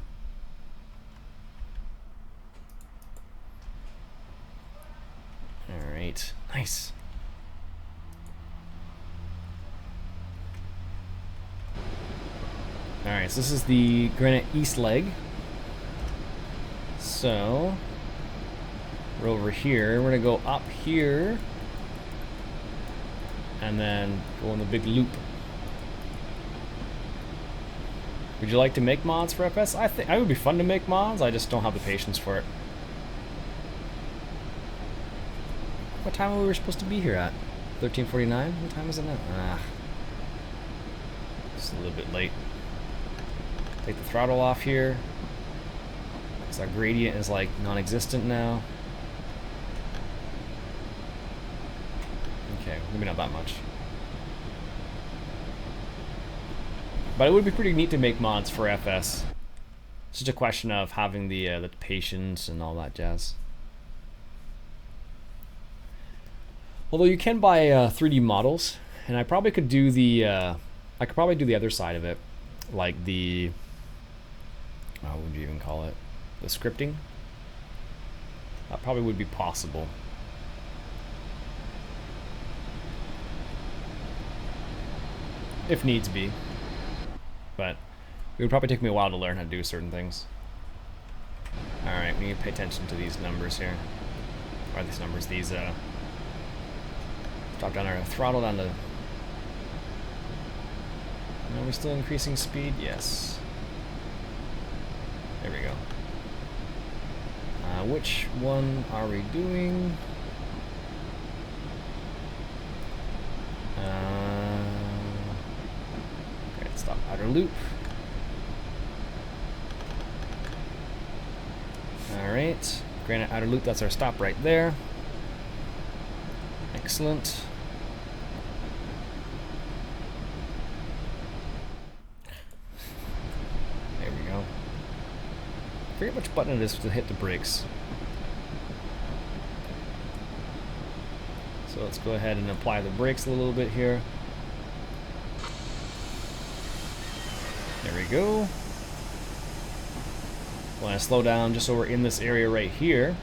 Alright, nice. Alright, so this is the Granite East leg. So, we're over here. We're gonna go up here and then go in the big loop. Would you like to make mods for FS? I think it would be fun to make mods. I just don't have the patience for it. What time were we supposed to be here at? 13:49? What time is it now? Just a little bit late. Take the throttle off here. So our gradient is like non-existent now. Okay, maybe not that much. But it would be pretty neat to make mods for FS. It's just a question of having the patience and all that jazz. Although you can buy 3D models, and I probably could do the I could probably do the other side of it, like the what would you even call it? The scripting. That probably would be possible. If needs be. But it would probably take me a while to learn how to do certain things. Alright, we need to pay attention to these numbers here. Or these numbers, these Drop down our throttle down to... Are we still increasing speed? Yes. There we go. Which one are we doing? Okay, stop outer loop. Alright. Granite outer loop, that's our stop right there. Excellent. There we go. I forget which button it is to hit the brakes. So let's go ahead and apply the brakes a little bit here. There we go. Want to slow down just so we're in this area right here.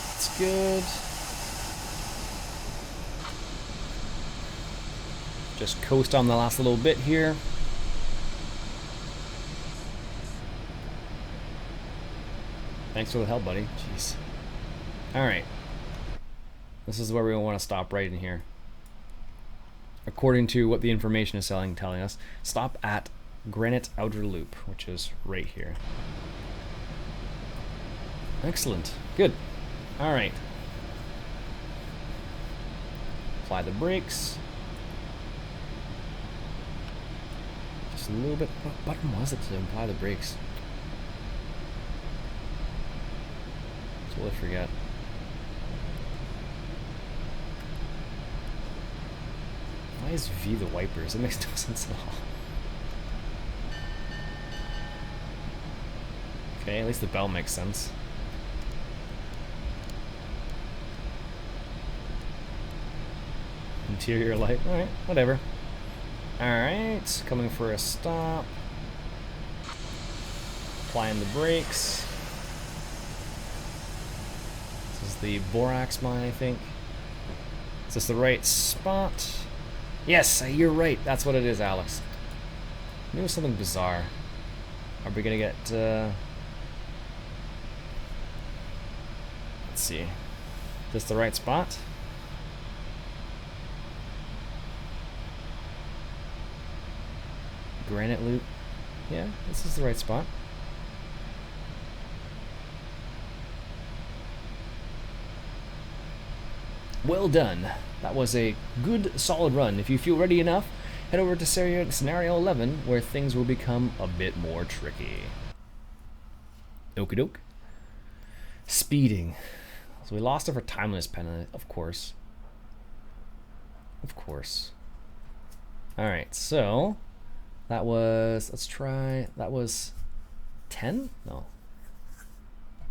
That's good. Just coast on the last little bit here. Thanks for the help, buddy. Jeez. Alright. This is where we want to stop right in here. According to what the information is telling us, stop at Granite Outer Loop, which is right here. Excellent. Good. Alright. Apply the brakes. Just a little bit. What button was it to apply the brakes? Totally forget. Why is V the wipers? It makes no sense at all. Okay, at least the bell makes sense. Interior light. Alright, whatever. Alright, coming for a stop. Applying the brakes. This is the borax mine, I think. Is this the right spot? Yes, you're right. That's what it is, Alex. I knew it was something bizarre. Are we gonna get... Let's see. Is this the right spot? Granite loop. Yeah, this is the right spot. Well done. That was a good, solid run. If you feel ready enough, head over to scenario 11, where things will become a bit more tricky. Okie doke. Speeding. So we lost it for timeliness penalty, of course. Of course. Alright, so that was, let's try, that was 10? No.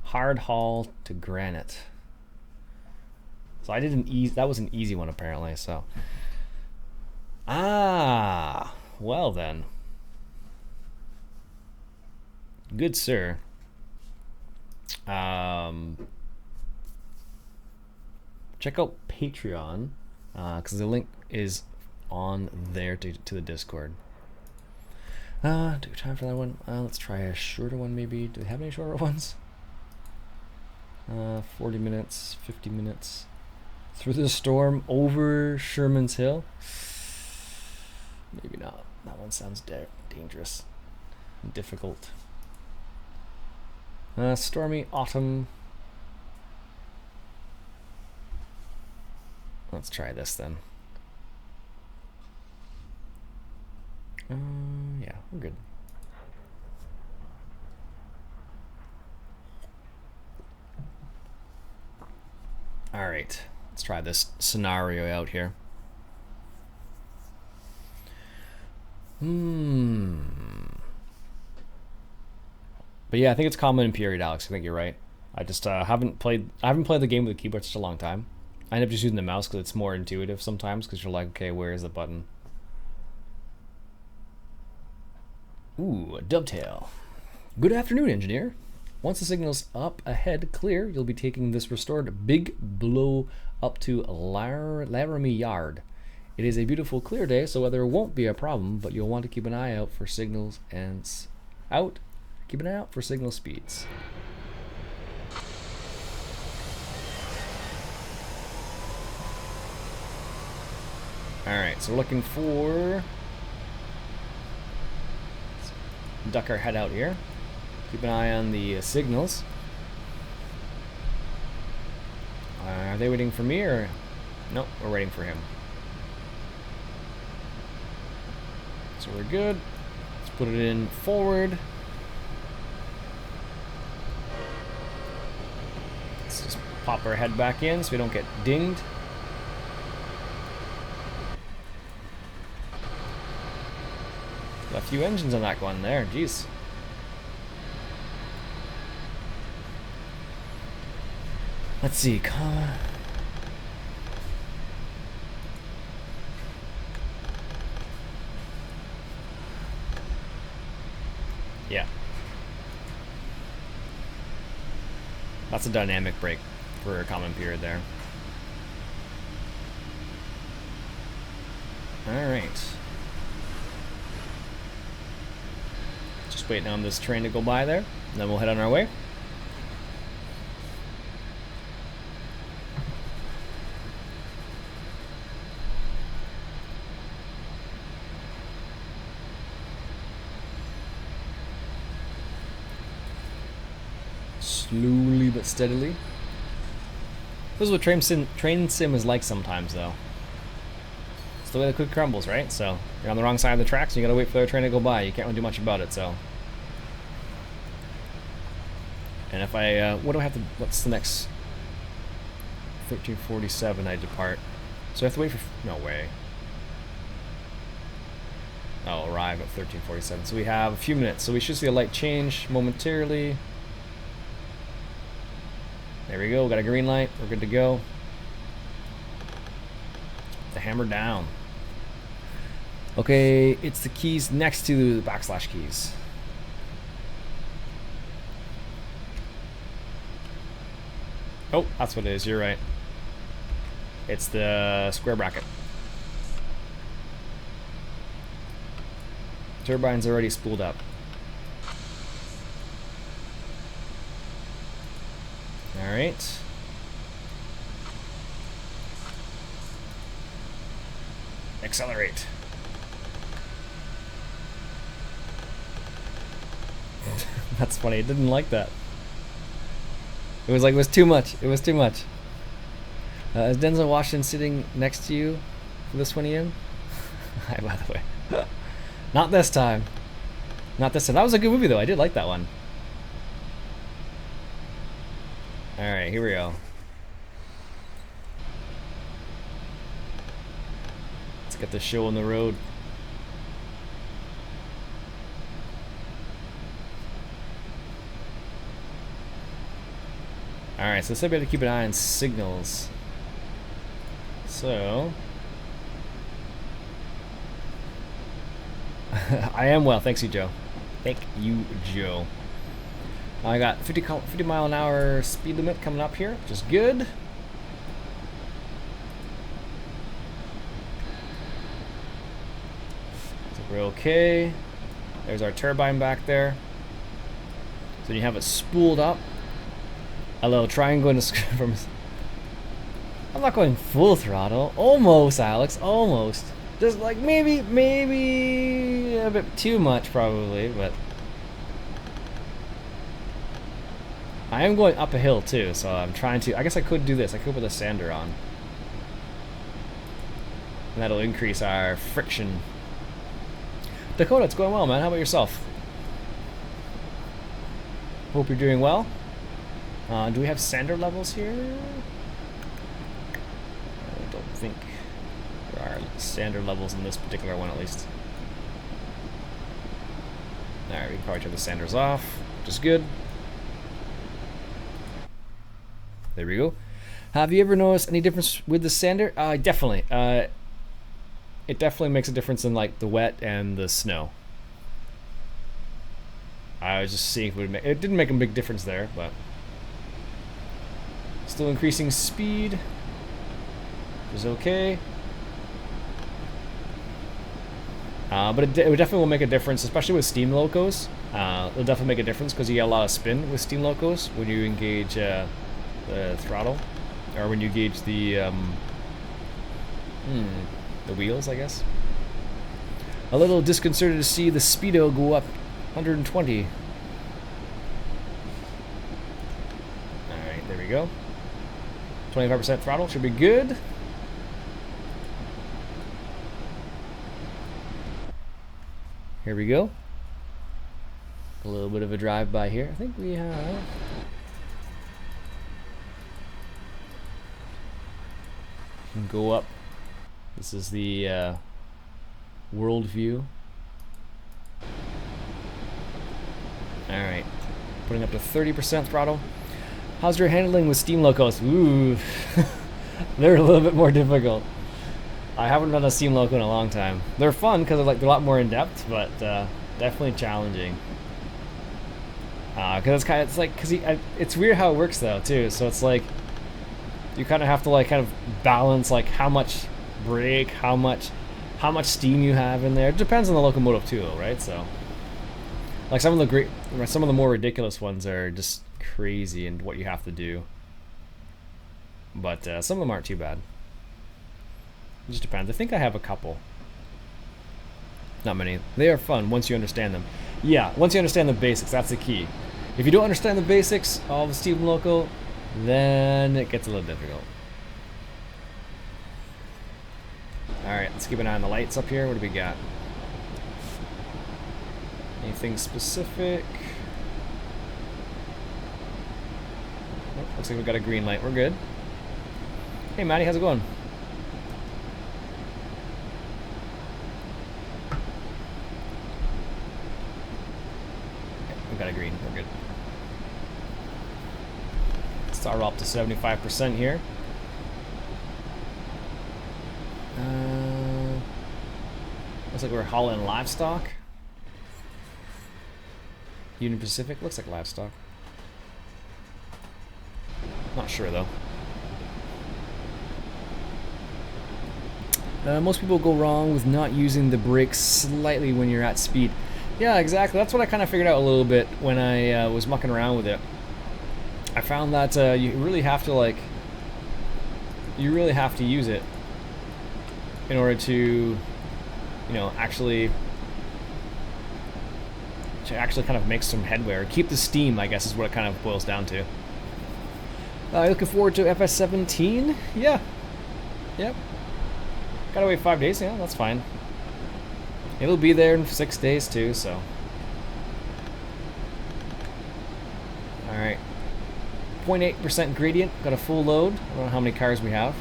Hard haul to Granite. So I did an easy, that was an easy one apparently, so. Ah, well then. Good sir. Check out Patreon, because the link is on there to the Discord. Do we have time for that one? Let's try a shorter one maybe. Do we have any shorter ones? 40 minutes, 50 minutes. Through the storm, over Sherman's Hill. Maybe not. That one sounds dangerous and difficult. Stormy autumn. Let's try this then. Yeah, we're good. All right. Let's try this scenario out here. But yeah, I think it's common in period, Alex. I think you're right. I just haven't played the game with the keyboard such a long time. I end up just using the mouse because it's more intuitive sometimes, because you're like, okay, where is the button? Ooh, a dovetail. Good afternoon, engineer. Once the signal's up ahead clear, you'll be taking this restored big blow up to Laramie Yard. It is a beautiful clear day, so weather won't be a problem, but you'll want to keep an eye out for signals and keep an eye out for signal speeds. Alright, so we're looking for... Let's duck our head out here. Keep an eye on the signals. Are they waiting for me or... Nope, we're waiting for him. So we're good. Let's put it in forward. Let's just pop our head back in so we don't get dinged. Got a few engines on that one there, jeez. Let's see, yeah. That's a dynamic brake for a common period there. Alright. Just waiting on this train to go by there, and then we'll head on our way. Slowly but steadily. This is what train sim is like sometimes, though. It's the way the cookie crumbles, right? So you're on the wrong side of the tracks, so you gotta wait for the train to go by. You can't really do much about it. So, and if I, what do I have to? What's the next? 13:47. I depart. So I have to wait for. No way. I'll arrive at 13:47. So we have a few minutes. So we should see a light change momentarily. There we go, got a green light, we're good to go. The hammer down. Okay, it's the keys next to the backslash keys. Oh, that's what it is, you're right. It's the square bracket. Turbine's already spooled up. Alright. Accelerate. That's funny, it didn't like that. It was like, it was too much. It was too much. Is Denzel Washington sitting next to you for this one, Iain? Hi, by the way. Not this time. Not this time. That was a good movie, though. I did like that one. Alright, here we go. Let's get this show on the road. Alright, so this said we have to keep an eye on signals. So... I am well, thanks you, Joe. Thank you, Joe. I got 50 mile an hour speed limit coming up here, which is good. So we're okay. There's our turbine back there. So you have it spooled up. A little triangle in the from. I'm not going full throttle. Almost, Alex. Almost. Just like maybe a bit too much, probably, but. I am going up a hill too, so I'm trying to. I guess I could do this. I could put a sander on. And that'll increase our friction. Dakota, it's going well, man. How about yourself? Hope you're doing well. Do we have sander levels here? I don't think there are sander levels in this particular one, at least. Alright, we can probably turn the sanders off, which is good. There we go. Have you ever noticed any difference with the sander? Definitely. It definitely makes a difference in like the wet and the snow. I was just seeing if it would make. It didn't make a big difference there, but still increasing speed, which is okay. But it definitely will make a difference, especially with steam locos. It'll definitely make a difference because you get a lot of spin with steam locos when you engage the throttle, or when you gauge the wheels, I guess. A little disconcerted to see the speedo go up 120. Alright, there we go. 25% throttle should be good. Here we go. A little bit of a drive by here. I think we have... Can go up. This is the world view. Alright. Putting up to 30% throttle. How's your handling with steam locos? Ooh. They're a little bit more difficult. I haven't done a steam loco in a long time. They're fun because they're a lot more in depth, but definitely challenging. Because it's weird how it works though too. So it's like you kind of have to kind of balance how much brake, how much steam you have in there. It depends on the locomotive too, right? So like some of the more ridiculous ones are just crazy in what you have to do. But some of them aren't too bad. It just depends. I think I have a couple. Not many. They are fun once you understand them. Yeah, once you understand the basics, that's the key. If you don't understand the basics of the steam loco, then it gets a little difficult. Alright, let's keep an eye on the lights up here. What do we got? Anything specific? Nope, looks like we got a green light. We're good. Hey, Maddie, how's it going? We've got a green. We're good. Start up to 75% here. Looks like we're hauling livestock. Union Pacific looks like livestock. Not sure though. Most people go wrong with not using the brakes slightly when you're at speed. Yeah, exactly. That's what I kind of figured out a little bit when I was mucking around with it. I found that you really have to use it in order to, actually kind of make some headway or keep the steam, I guess is what it kind of boils down to. Looking forward to FS17? Yeah. Yep. Gotta wait 5 days, yeah, that's fine. It'll be there in 6 days too, so. Alright. 0.8% gradient, got a full load. I don't know how many cars we have.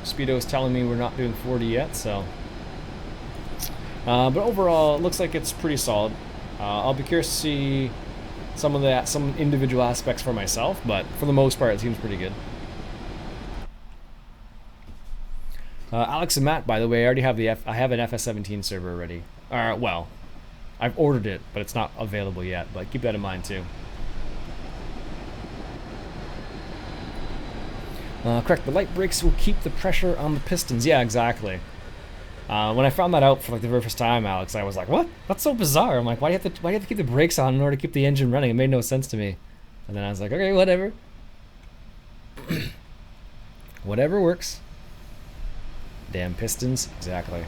Speedo is telling me we're not doing 40 yet, so. But overall, it looks like it's pretty solid. I'll be curious to see some individual aspects for myself, but for the most part, it seems pretty good. Alex and Matt, by the way, I already have I have an FS17 server already. Well, I've ordered it, but it's not available yet. But keep that in mind too. Correct. The light brakes will keep the pressure on the pistons. Yeah, exactly. When I found that out for the very first time, Alex, I was like, "What? That's so bizarre." I'm like, "Why do you have to keep the brakes on in order to keep the engine running?" It made no sense to me. And then I was like, "Okay, whatever. Whatever works." Damn pistons, exactly.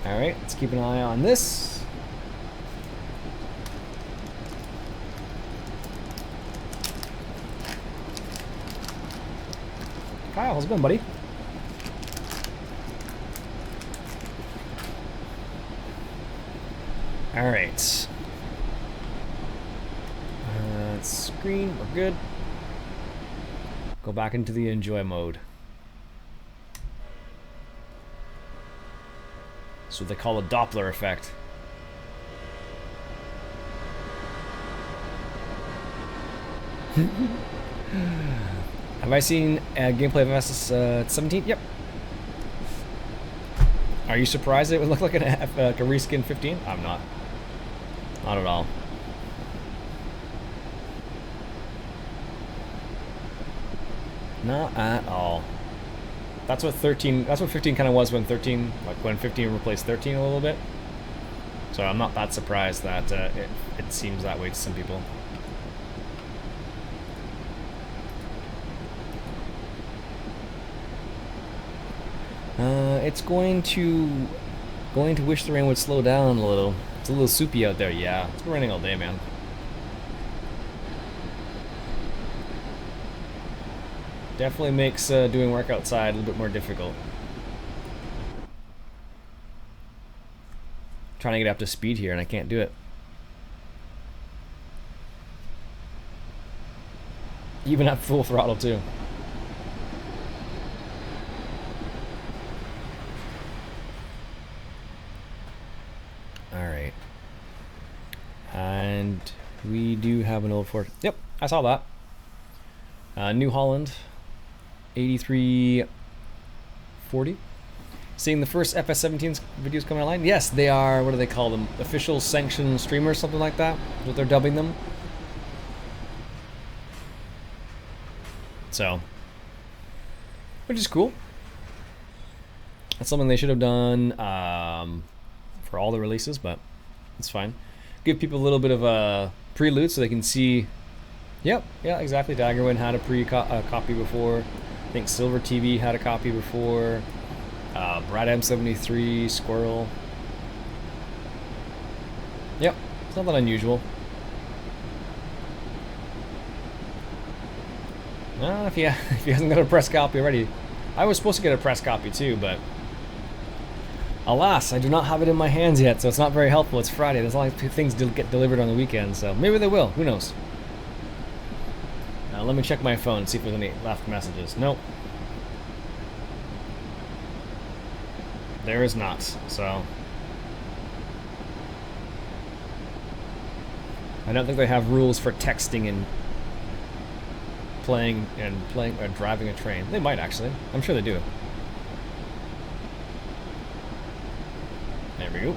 Alright, let's keep an eye on this. Kyle, how's it going, buddy? Alright. Screen, we're good. Go back into the enjoy mode. That's what they call a Doppler effect. Have I seen gameplay of FS17? Yep. Are you surprised it would look like a reskin 15? I'm not. Not at all. Not at all. That's what 13. That's what 15 kind of was when 13, like when 15 replaced 13 a little bit. So I'm not that surprised that it seems that way to some people. It's going to wish the rain would slow down a little. It's a little soupy out there. Yeah, it's been raining all day, man. Definitely makes doing work outside a little bit more difficult. Trying to get up to speed here and I can't do it. Even at full throttle too. Alright. And we do have an old Ford. Yep, I saw that. New Holland 8340. Seeing the first FS17's videos coming online? Yes, they are, what do they call them? Official sanctioned streamers, something like that? Is what they're dubbing them. So, which is cool. That's something they should have done for all the releases, but it's fine. Give people a little bit of a prelude so they can see. Yep, yeah, exactly. Daggerwind had a copy before. I think Silver TV had a copy before. Brad M73, Squirrel. Yep, it's nothing unusual. I don't know if he hasn't got a press copy already. I was supposed to get a press copy too, but alas, I do not have it in my hands yet, so it's not very helpful. It's Friday. There's a lot of things to get delivered on the weekend, so maybe they will. Who knows? Let me check my phone and see if there's any left messages. Nope. There is not, so I don't think they have rules for texting and playing or driving a train. They might actually. I'm sure they do. There we go.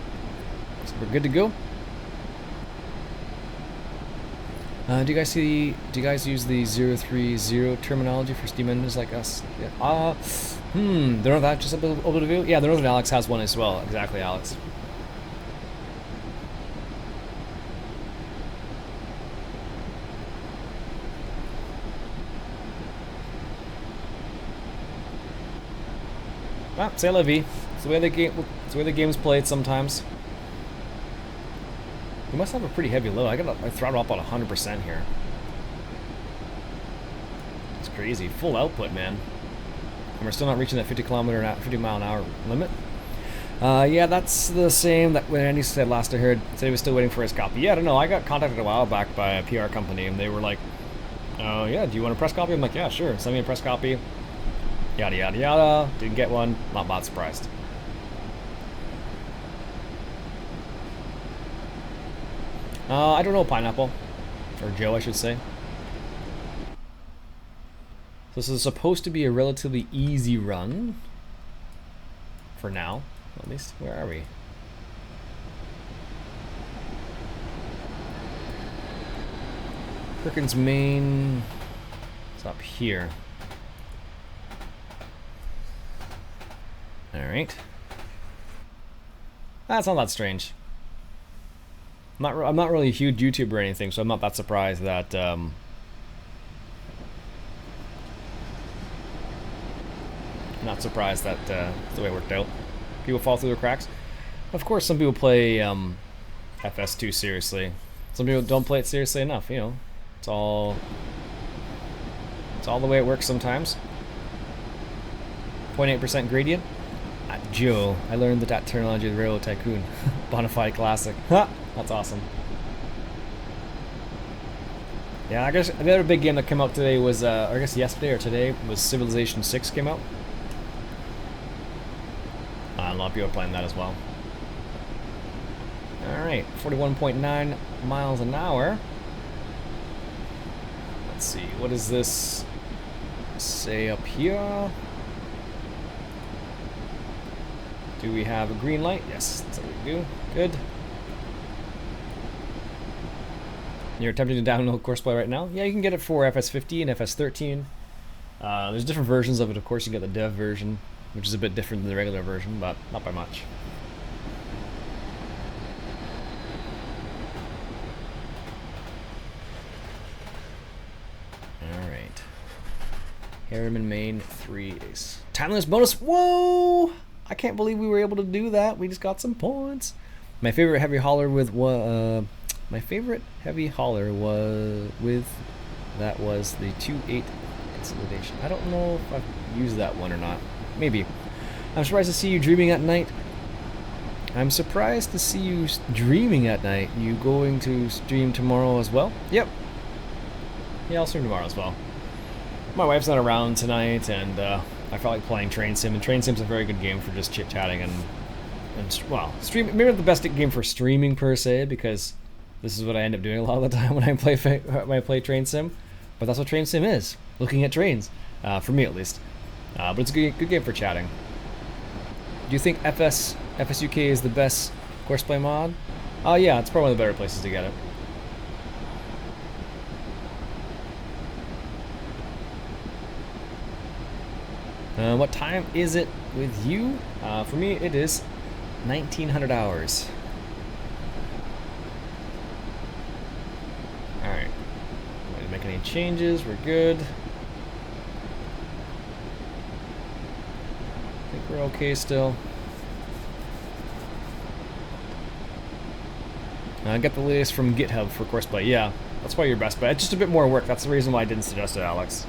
So we're good to go. Do you guys use the 030 terminology for steam engines like us? Yeah. The Northern Alex just over the view? Yeah, the Northern Alex has one as well. Exactly, Alex. Ah, c'est la vie. It's the way the game's played sometimes. We must have a pretty heavy load. I got my throttle up on 100% here. It's crazy. Full output, man. And we're still not reaching that 50 mile an hour limit. Yeah, that's the same that when Andy said last I heard. Said he was still waiting for his copy. Yeah, I don't know. I got contacted a while back by a PR company, and they were like, "Oh yeah, do you want a press copy?" I'm like, "Yeah, sure. Send me a press copy." Yada yada yada. Didn't get one. Not surprised. I don't know, Pineapple. Or Joe, I should say. So this is supposed to be a relatively easy run. For now, at least. Where are we? Perkins Main. It's up here. Alright. That's not that strange. I'm not really a huge YouTuber or anything, so I'm not that surprised that that's the way it worked out. People fall through the cracks. Of course, some people play FS2 seriously. Some people don't play it seriously enough. You know, it's all the way it works sometimes. 0.8% gradient. Joe, I learned that terminology of the Railroad Tycoon. Bonafide classic. Ha! That's awesome. Yeah, I guess the other big game that came out today was, I guess yesterday or today, was Civilization 6 came out. A lot of people are playing that as well. Alright, 41.9 miles an hour. Let's see, what does this say up here? Do we have a green light? Yes, that's what we do. Good. You're attempting to download Courseplay right now? Yeah, you can get it for FS15, FS13. There's different versions of it. Of course, you get the dev version, which is a bit different than the regular version, but not by much. Alright. Harriman Main 3 Ace. Timeless bonus. Whoa! I can't believe we were able to do that. We just got some points. My favorite heavy hauler was the 2-8 consolidation. I don't know if I've used that one or not. Maybe. I'm surprised to see you dreaming at night. I'm surprised to see you dreaming at night. You going to stream tomorrow as well? Yep. Yeah, I'll stream tomorrow as well. My wife's not around tonight, and I felt like playing Train Sim, and Train Sim's a very good game for just chit-chatting and well, stream. Maybe not the best game for streaming per se, because this is what I end up doing a lot of the time when I play Train Sim. But that's what Train Sim is, looking at trains, for me at least. But it's a good game for chatting. Do you think FSUK is the best courseplay mod? Yeah, it's probably one of the better places to get it. What time is it with you? For me, it is 1900 hours. Alright. Not going to make any changes. We're good. I think we're okay still. I got the latest from GitHub for courseplay. Yeah, that's probably your best bet. It's just a bit more work. That's the reason why I didn't suggest it, Alex.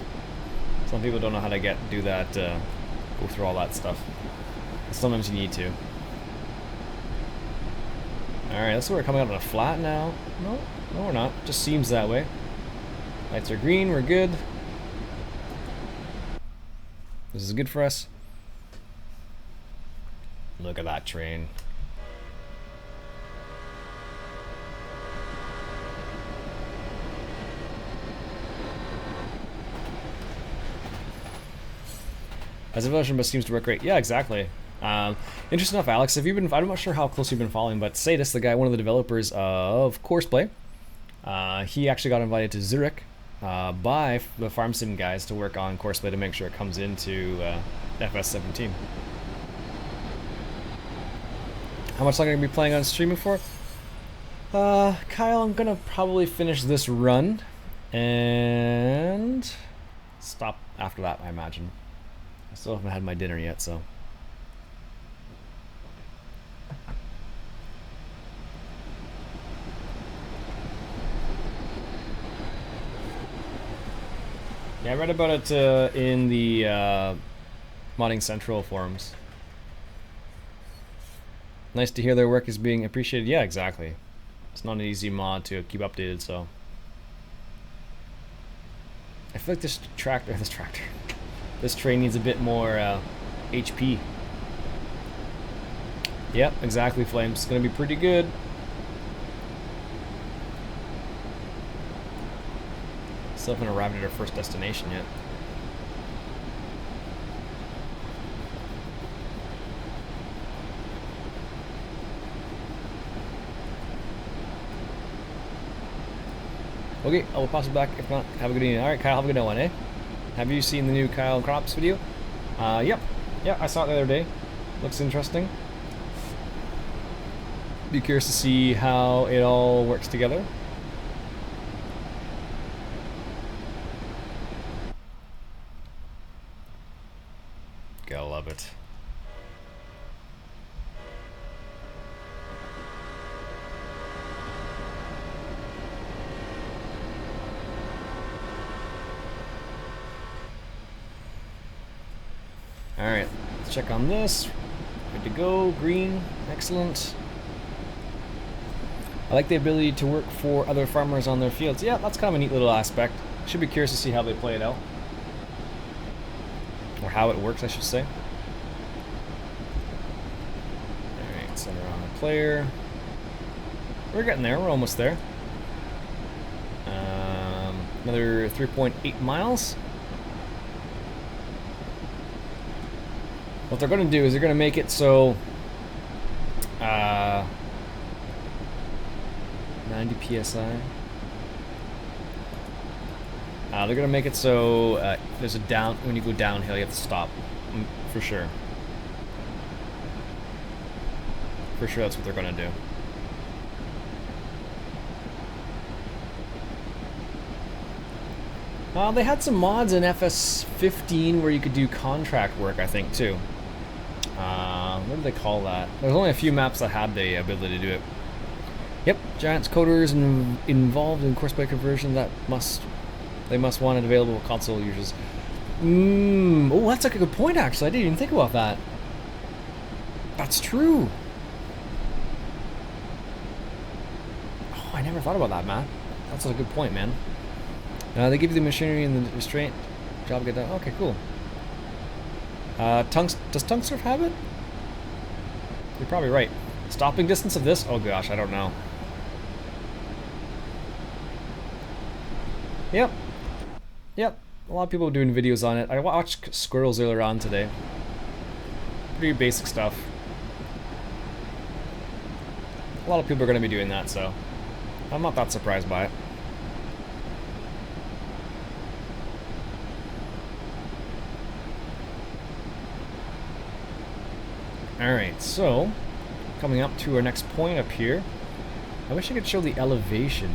Some people don't know how to do that, go through all that stuff. Sometimes you need to. Alright, looks like we're coming out on a flat now. No, we're not. Just seems that way. Lights are green, we're good. This is good for us. Look at that train. As a version, but seems to work great. Yeah, exactly. Interesting enough, Alex. Have you been? I'm not sure how close you've been following, but Sadis, the guy, one of the developers of Courseplay, he actually got invited to Zurich by the Farm Sim guys to work on Courseplay to make sure it comes into FS17. How much longer are you gonna be playing on streaming for? Kyle, I'm gonna probably finish this run and stop after that, I imagine. I still haven't had my dinner yet, so. Yeah, I read about it in the Modding Central forums. Nice to hear their work is being appreciated. Yeah, exactly. It's not an easy mod to keep updated, so. I feel like this train needs a bit more HP. Yep, exactly, Flames. It's gonna be pretty good. Still haven't arrived at our first destination yet. Okay, I will pass it back. If not, have a good evening. Alright, Kyle, have a good one, eh? Have you seen the new Kyle Crops video? Yep. Yeah, I saw it the other day. Looks interesting. Be curious to see how it all works together. Gotta love it. Alright, let's check on this. Good to go, green, excellent. I like the ability to work for other farmers on their fields. Yeah, that's kind of a neat little aspect. Should be curious to see how they play it out. Or how it works, I should say. Alright, center on the player. We're getting there, we're almost there. Another 3.8 miles. What they're going to do is they're going to make it so 90 psi. They're gonna make it so there's a down when you go downhill, you have to stop, for sure. For sure, that's what they're gonna do. They had some mods in FS15 where you could do contract work, I think, too. What do they call that? There's only a few maps that had the ability to do it. Yep, Giants coders involved in course by conversion that they must want it available with console users. Oh, that's like a good point, actually. I didn't even think about that. That's true. Oh, I never thought about that, man. That's a good point, man. They give you the machinery and the restraint. Job get done. Okay, cool. Does Tungsurf have it? You're probably right. Stopping distance of this? Oh gosh, I don't know. Yep. Yep. A lot of people are doing videos on it. I watched Squirrels earlier on today. Pretty basic stuff. A lot of people are going to be doing that, so I'm not that surprised by it. Alright, so coming up to our next point up here. I wish I could show the elevation.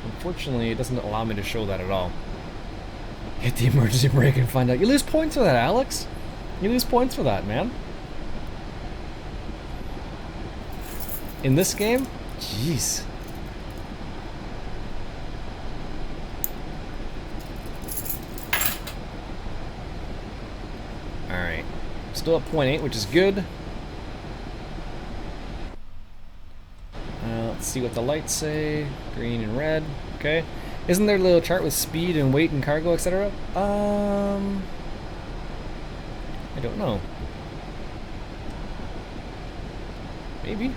Unfortunately, it doesn't allow me to show that at all. Hit the emergency brake and find out. You lose points for that, Alex. You lose points for that, man. In this game? Jeez. Alright. Still at 0.8, which is good. Let's see what the lights say. Green and red. Okay. Isn't there a little chart with speed and weight and cargo, etc.? I don't know. Maybe.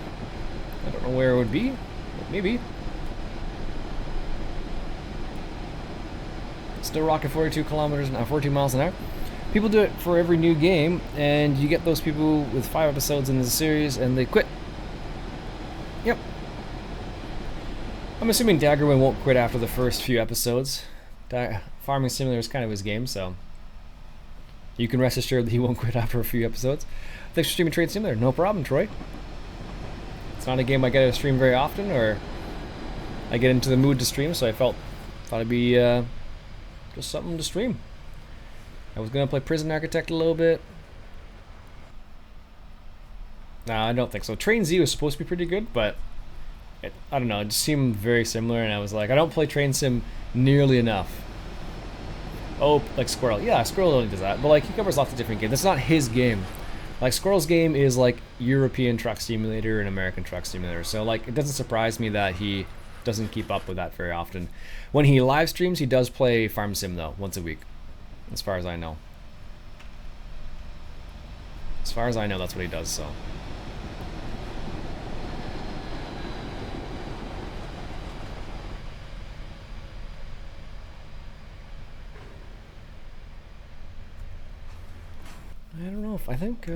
I don't know where it would be, but maybe. Still rocking 42 kilometers an hour, 42 miles an hour. People do it for every new game, and you get those people with 5 episodes in the series, and they quit. Yep. I'm assuming Daggerman won't quit after the first few episodes. Farming Simulator is kind of his game, so you can rest assured that he won't quit after a few episodes. Thanks for streaming Train Simulator. No problem, Troy. It's not a game I get to stream very often, or I get into the mood to stream, so I thought it'd be just something to stream. I was gonna play Prison Architect a little bit. No, I don't think so. Train Z was supposed to be pretty good, but I don't know, it just seemed very similar, and I was like, I don't play Train Sim nearly enough. Oh, like Squirrel. Yeah, Squirrel only does that, but like he covers lots of different games. That's not his game. Like Squirrel's game is like European Truck Simulator and American Truck Simulator, so like it doesn't surprise me that he doesn't keep up with that very often. When he live streams, he does play Farm Sim though, once a week, as far as I know. As far as I know, that's what he does, so. I don't know if I think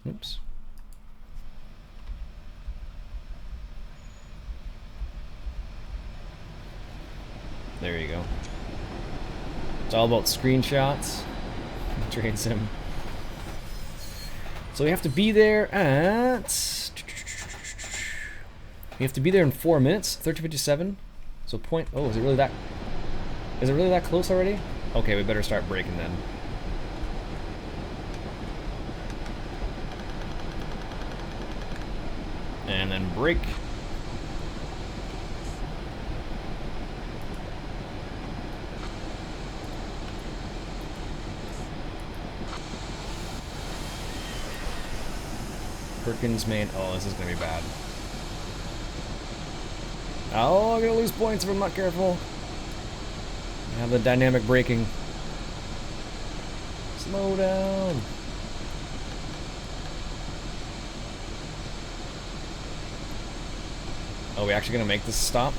oops. There you go. It's all about screenshots. Train Sim. So we have to be there at we have to be there in 4 minutes, 13:57. So point oh, is it really that close already? Okay, we better start braking then. And then brake. Perkins main. Oh, this is gonna be bad. Oh, I'm gonna lose points if I'm not careful. I have the dynamic braking. Slow down. Oh, we actually gonna make this stop?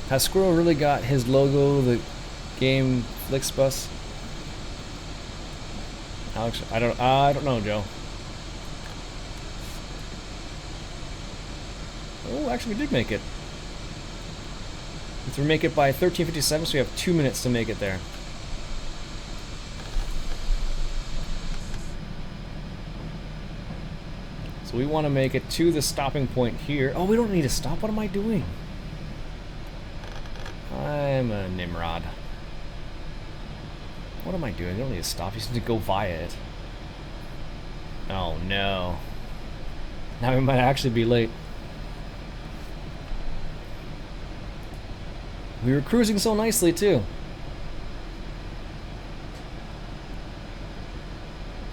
Has Squirrel really got his logo, the game Flixbus? Alex, I don't know, Joe. Oh, actually we did make it. If we make it by 13:57, so we have 2 minutes to make it there. So we want to make it to the stopping point here. Oh, we don't need to stop. What am I doing? I'm a Nimrod. What am I doing? I don't need to stop. You just need to go via it. Oh no. Now we might actually be late. We were cruising so nicely too.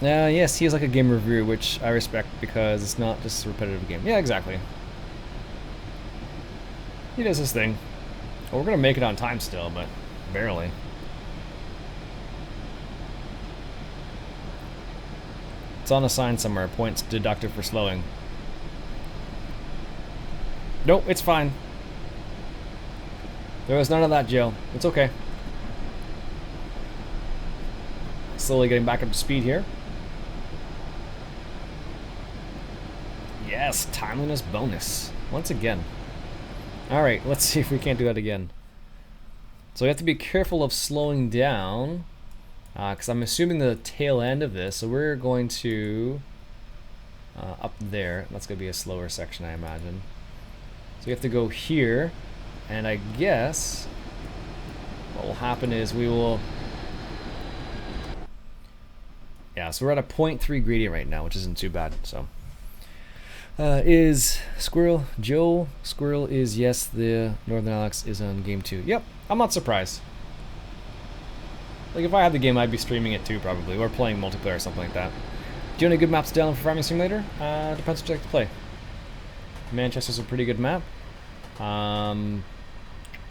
Yes, he is like a game reviewer, which I respect because it's not just a repetitive game. Yeah, exactly. He does his thing. Well, we're gonna make it on time still, but barely. It's on a sign somewhere. Points deducted for slowing. Nope, it's fine. There was none of that, Joe. It's okay. Slowly getting back up to speed here. Yes, timeliness bonus. Once again. Alright, let's see if we can't do that again. So we have to be careful of slowing down. Because I'm assuming the tail end of this. So we're going to... up there. That's going to be a slower section, I imagine. So we have to go here. And I guess... what will happen is we will... yeah, so we're at a 0.3 gradient right now, which isn't too bad, so... is Squirrel Joe? Squirrel is yes, the Northern Alex is on game 2. Yep, I'm not surprised. Like if I had the game, I'd be streaming it too probably, or playing multiplayer or something like that. Do you know any good maps to download for Farming Simulator? Depends what you like to play. Manchester's a pretty good map.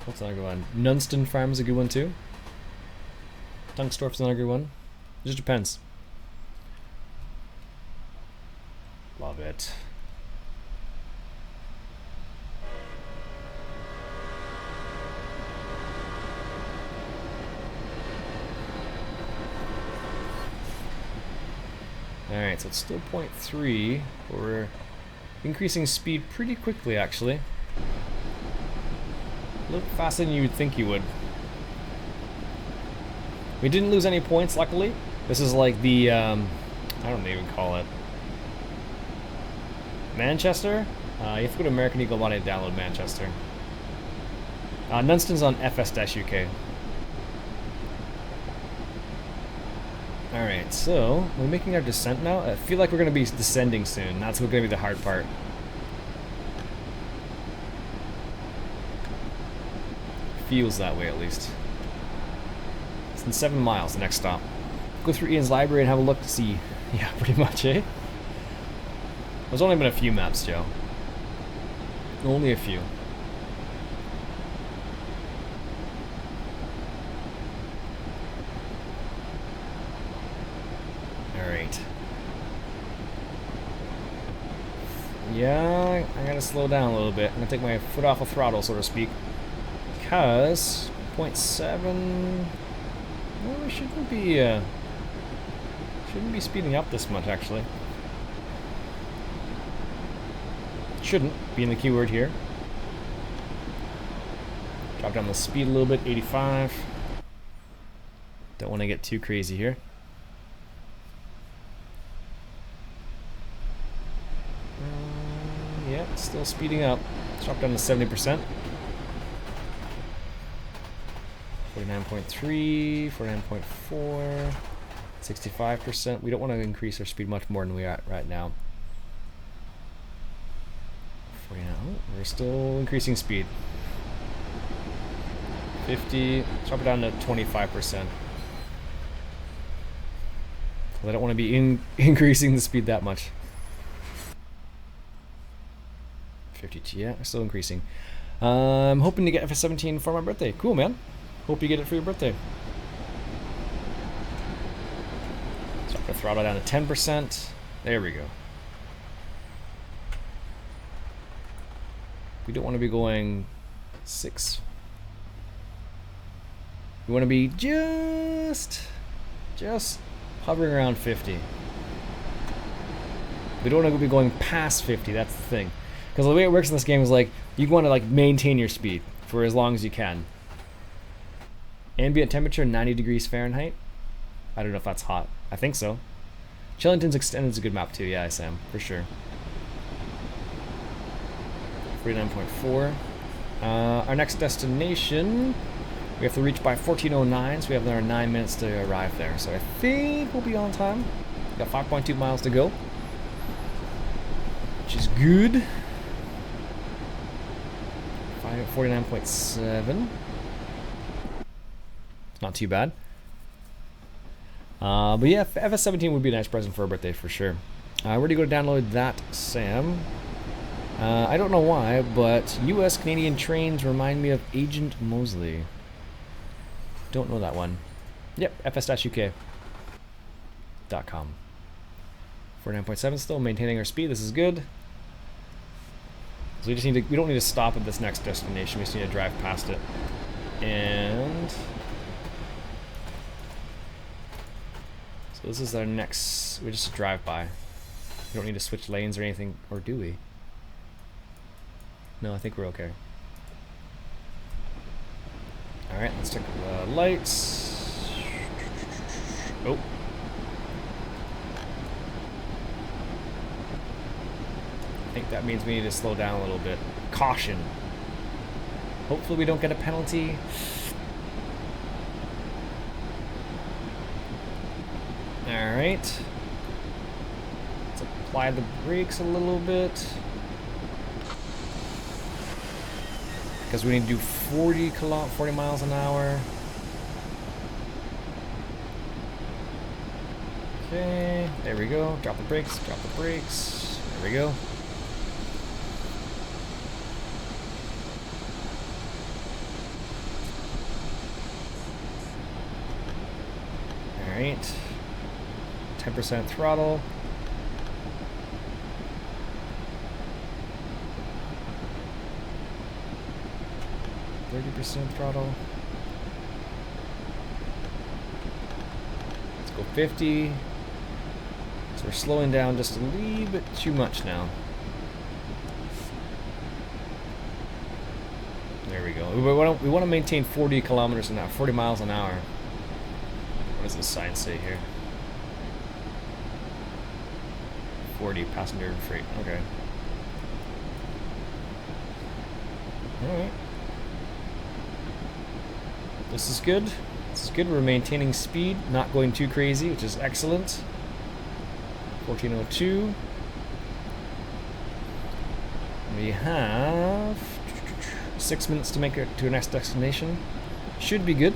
What's another good one? Nunston Farm is a good one too. Tungstorf's another good one. It just depends. Love it. Alright, so it's still 0.3, but we're increasing speed pretty quickly actually. A little faster than you would think you would. We didn't lose any points, luckily. This is like the, I don't even call it. Manchester? You have to go to American Eagle Money to download Manchester. Nunston's on FS-UK. Alright, so we're making our descent now. I feel like we're going to be descending soon. That's going to be the hard part. Feels that way at least. It's in 7 miles, the next stop. Go through Ian's library and have a look to see. Yeah, pretty much, eh? There's only been a few maps, Joe. Only a few. Alright. Yeah, I gotta slow down a little bit. I'm gonna take my foot off the throttle, so to speak. Because 0.7... well, we shouldn't be speeding up this much, actually. Shouldn't, being the keyword here. Drop down the speed a little bit, 85. Don't want to get too crazy here. Yeah, still speeding up. Let's drop down to 70%. 49.3, 49.4, 65%. We don't want to increase our speed much more than we are right now. 49. Oh, we're still increasing speed. 50. Let's drop it down to 25%. I don't want to be increasing the speed that much. 52. Yeah, we're still increasing. I'm hoping to get FS17 for my birthday. Cool, man. Hope you get it for your birthday. So I'm going to throttle down to 10%. There we go. We don't want to be going 6. We want to be just hovering around 50. We don't want to be going past 50, that's the thing. Because the way it works in this game is like, you want to like maintain your speed. for as long as you can. Ambient temperature 90 degrees Fahrenheit. I don't know if that's hot. I think so. Chillington's Extended is a good map too. Yeah, Sam, for sure. 49.4. Our next destination, we have to reach by 14:09, so we have another 9 minutes to arrive there. So I think we'll be on time. Got 5.2 miles to go, which is good. 49.7. It's not too bad. But yeah, FS17 would be a nice present for a birthday for sure. Where do you go to download that, Sam? I don't know why, but US Canadian trains remind me of Agent Mosley. Don't know that one. Yep, fs-uk.com. 49.7 still, maintaining our speed. This is good. So we just need to, we don't need to stop at this next destination. We just need to drive past it. And so this is our next, we just drive by. We don't need to switch lanes or anything, or do we? No, I think we're okay. Alright, let's check the lights. Oh. I think that means we need to slow down a little bit. Caution. Hopefully we don't get a penalty. Alright. Let's apply the brakes a little bit. Because we need to do 40 miles an hour. Okay, there we go. Drop the brakes, drop the brakes. There we go. Alright. 10% throttle. %, throttle. Let's go 50. So we're slowing down just a little bit too much now. There we go. We want to maintain 40 kilometers an hour, 40 miles an hour. What does this sign say here? 40 passenger and freight. Okay. All right. This is good. This is good. We're maintaining speed, not going too crazy, which is excellent. 14:02. We have 6 minutes to make it to our next destination. Should be good.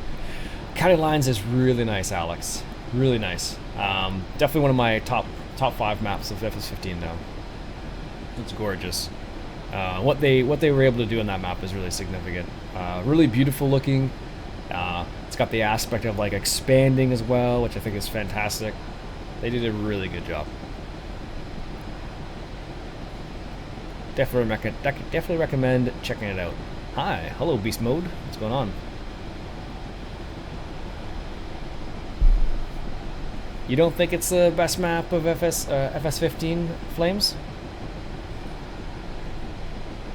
County Lines is really nice, Alex. Really nice. Definitely one of my top 5 maps of FS15 now. It's gorgeous. What they were able to do on that map is really significant. Really beautiful looking. It's got the aspect of like expanding as well, which I think is fantastic. They did a really good job. Definitely recommend checking it out. Hi, hello Beast Mode. What's going on? You don't think it's the best map of FS15 Flames?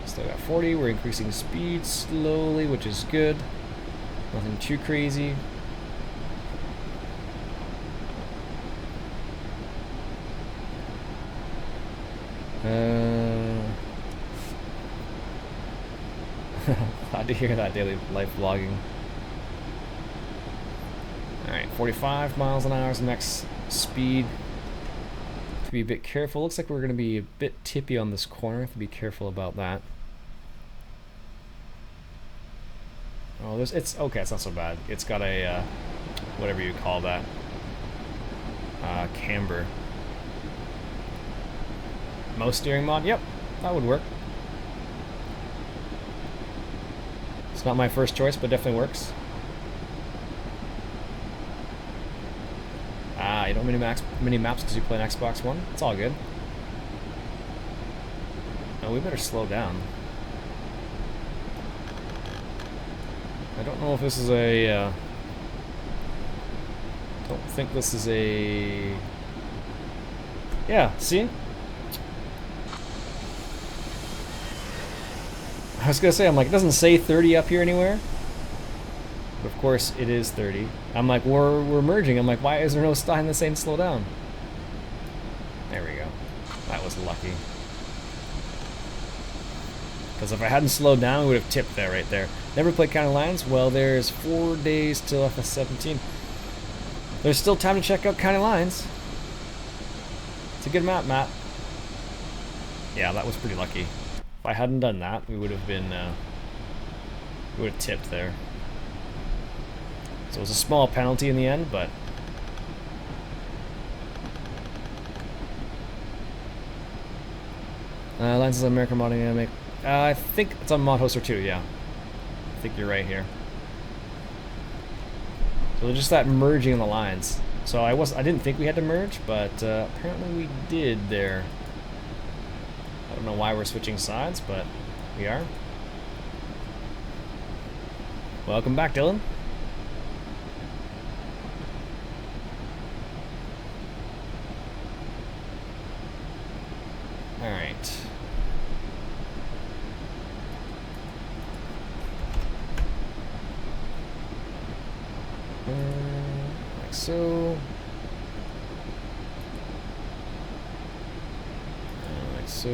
Still got 40. We're increasing speed slowly, which is good. Nothing too crazy. Glad to hear that, daily life vlogging. Alright, 45 miles an hour is the next speed. To be a bit careful. Looks like we're going to be a bit tippy on this corner. Have to be careful about that. Oh, it's okay. It's not so bad. It's got a whatever you call that, camber. Mouse steering mod. Yep, that would work. It's not my first choice, but definitely works. You don't mini maps because you play an Xbox One. It's all good. Oh, we better slow down. I don't know if this is a, don't think this is a, yeah, see? I was gonna say, I'm like, it doesn't say 30 up here anywhere. But of course, it is 30. I'm like, we're merging. I'm like, why is there no sign that's saying slow down? There we go. That was lucky. Because if I hadn't slowed down, we would have tipped there, right there. Never played County Lines? Well, there's 4 days till FS17. There's still time to check out County Lines. It's a good map, Matt. Yeah, that was pretty lucky. If I hadn't done that, we would have been, we would have tipped there. So it was a small penalty in the end, but... Lines on American modding dynamic. I think it's on Mod Hoster 2, yeah. I think you're right here. So just that merging in the lines. So I didn't think we had to merge, but apparently we did there. I don't know why we're switching sides, but we are. Welcome back, Dylan. All right. Like so. Like so.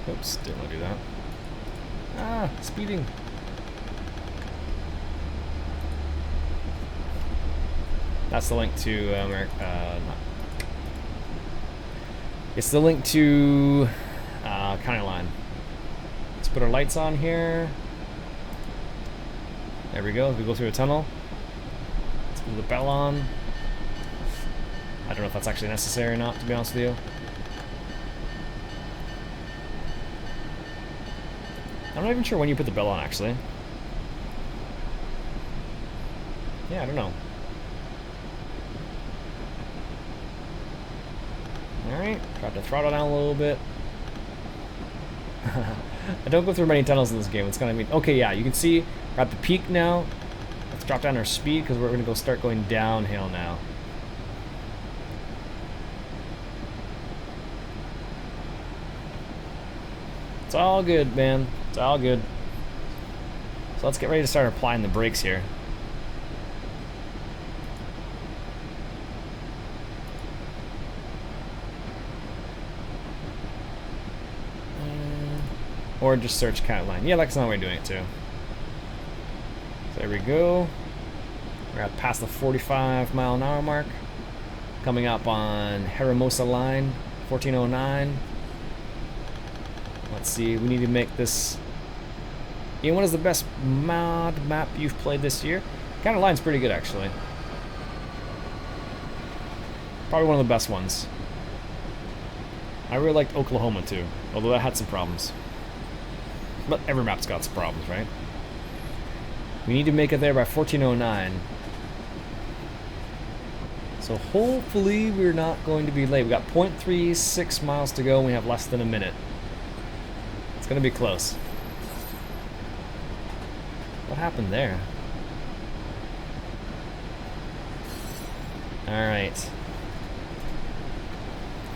Oops, didn't want to do that. Ah, speeding. That's the link to it's the link to County Line. Let's put our lights on here. There we go. We go through a tunnel. Let's put the bell on. I don't know if that's actually necessary or not, to be honest with you. I'm not even sure when you put the bell on, actually. Yeah, I don't know. Alright, got the throttle down a little bit. I don't go through many tunnels in this game. It's kind of mean. Okay, yeah, you can see we're at the peak now. Let's drop down our speed because we're going to start going downhill now. It's all good, man. It's all good. So let's get ready to start applying the brakes here. Or just search County Line. Yeah, that's not how we're doing it too. So there we go. We're at past the 45-mile-an-hour mark. Coming up on Hermosa Line, 1409. Let's see, we need to make this... Iain, what is the best mod map you've played this year? County Line's pretty good, actually. Probably one of the best ones. I really liked Oklahoma, too. Although that had some problems. But every map's got some problems, right? We need to make it there by 1409. So hopefully we're not going to be late. We got 0.36 miles to go and we have less than a minute. It's gonna be close. What happened there? Alright.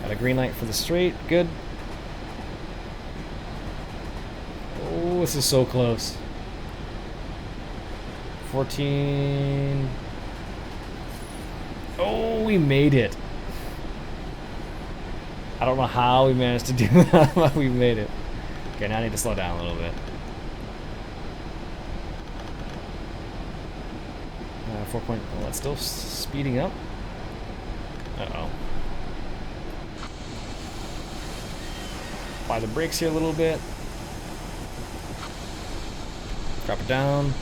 Got a green light for the straight. Good. Oh, this is so close. 14. Oh, we made it. I don't know how we managed to do that, but we made it. Okay, now I need to slow down a little bit. 4 point. Oh, that's still speeding up. Uh-oh. Apply the brakes here a little bit. Drop it down.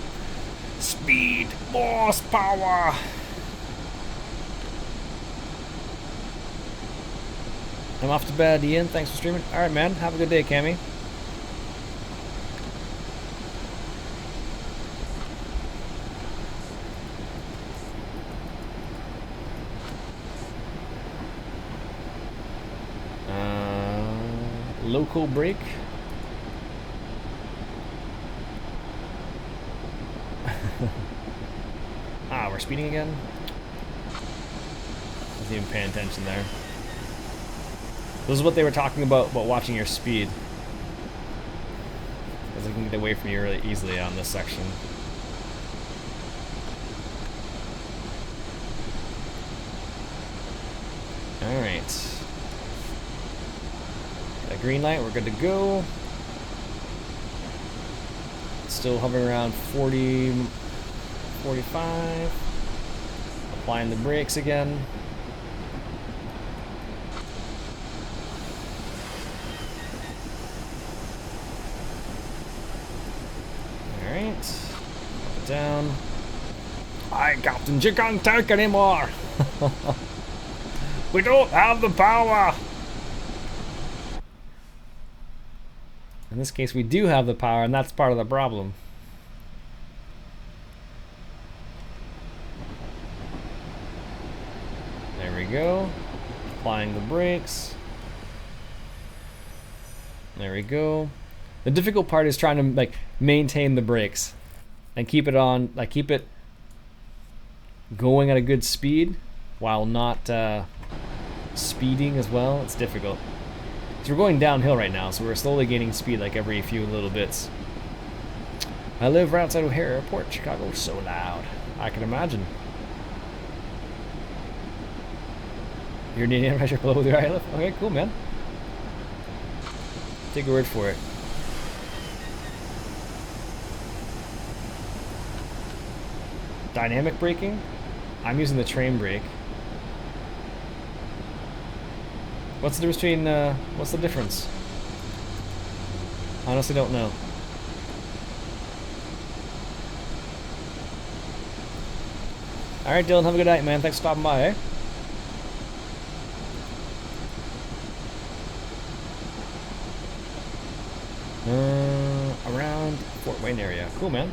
Speed, boss power. I'm off to bed, Iain. Thanks for streaming. All right, man. Have a good day, Cammy. Loco brake. Ah, we're speeding again. Wasn't even paying attention there. This is what they were talking about watching your speed. Because they can get away from you really easily on this section. Alright. Got a green light, we're good to go. Still hovering around 40, 45. Applying the brakes again. Alright. Up it down. I, Captain, you can't take anymore! We don't have the power! In this case, we do have the power, and that's part of the problem. There we go. Applying the brakes. There we go. The difficult part is trying to like maintain the brakes and keep it on, like keep it going at a good speed while not speeding as well. It's difficult. So we're going downhill right now, so we're slowly gaining speed like every few little bits. I live right outside O'Hare Airport. Chicago's so loud. I can imagine. You're an Indian measure below where I live? Okay, cool, man. Take your word for it. Dynamic braking? I'm using the train brake. What's the difference between, what's the difference? Honestly don't know. Alright, Dylan, have a good night, man. Thanks for stopping by, eh? Around Fort Wayne area. Cool, man.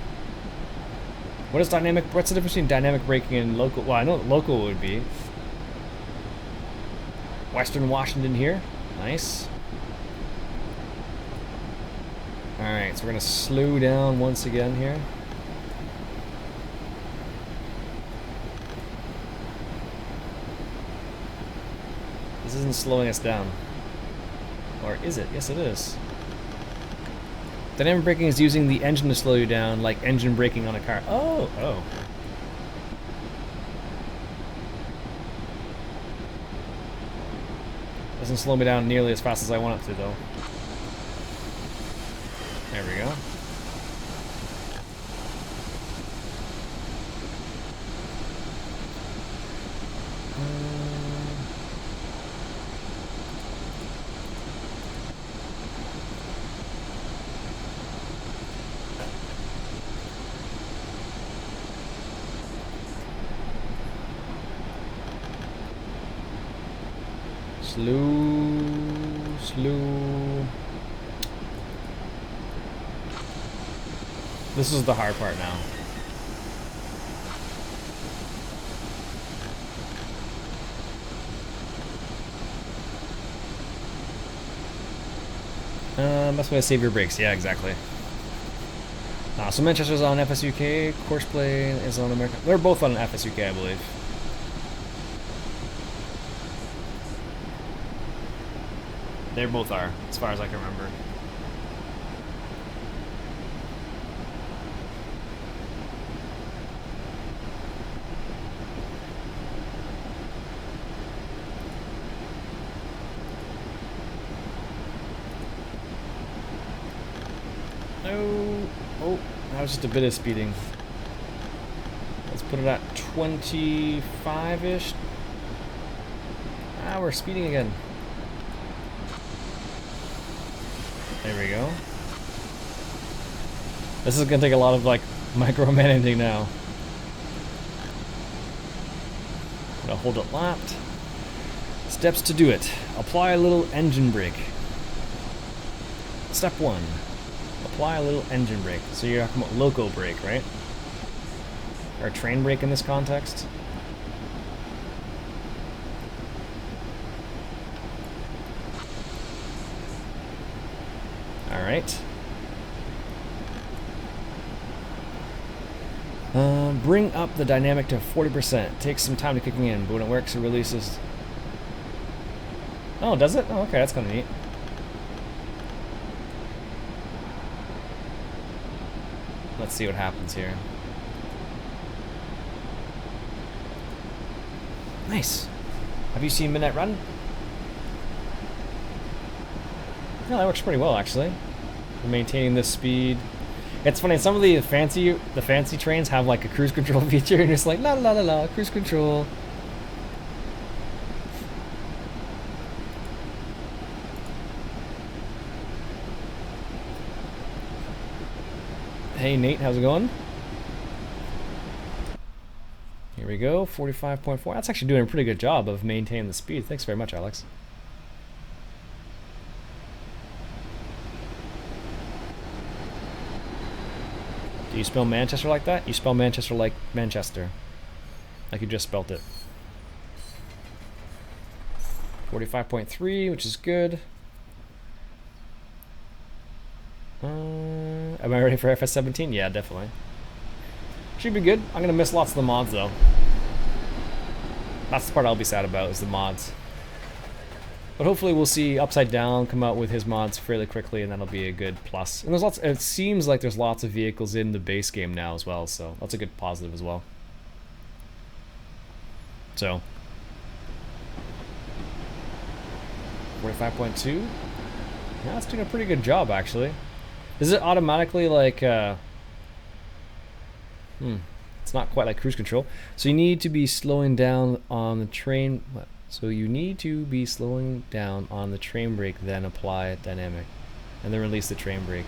What's the difference between dynamic braking and local? Well, I know what local would be. Western Washington here. Nice. Alright, so we're going to slow down once again here. This isn't slowing us down. Or is it? Yes, it is. Dynamic braking is using the engine to slow you down, like engine braking on a car. Oh, oh. Doesn't slow me down nearly as fast as I want it to, though. There we go. Slow. This is the hard part now. Best way to save your brakes. Yeah, exactly. So Manchester's on FSUK. Courseplay is on American. They're both on FSUK, I believe. They both are, as far as I can remember. No. Oh, that was just a bit of speeding. Let's put it at 25-ish. Ah, we're speeding again. There we go. This is gonna take a lot of like micromanaging now. Gonna hold it lapped. Steps to do it. Apply a little engine brake. Step 1. Apply a little engine brake. So you're talking about loco brake, right? Or train brake in this context. Alright. Bring up the dynamic to 40%. Takes some time to kicking in, but when it works, it releases. Oh, does it? Oh, okay, that's kind of neat. Let's see what happens here. Nice. Have you seen Midnight Run? Yeah, that works pretty well actually. For maintaining this speed. It's funny, some of the fancy trains have like a cruise control feature and it's like la la la la cruise control. Hey Nate, how's it going? Here we go, 45.4. That's actually doing a pretty good job of maintaining the speed. Thanks very much, Alex. Do you spell Manchester like that? You spell Manchester like Manchester. Like you just spelt it. 45.3, which is good. Am I ready for FS17? Yeah, definitely. Should be good. I'm gonna miss lots of the mods though. That's the part I'll be sad about, is the mods. But hopefully we'll see Upside Down come out with his mods fairly quickly, and that'll be a good plus. And there's lots. It seems like there's lots of vehicles in the base game now as well, so that's a good positive as well. So 45.2. Yeah, that's doing a pretty good job actually. Is it automatically like? It's not quite like cruise control. So you need to be slowing down on the train. What? So you need to be slowing down on the train brake, then apply dynamic, and then release the train brake.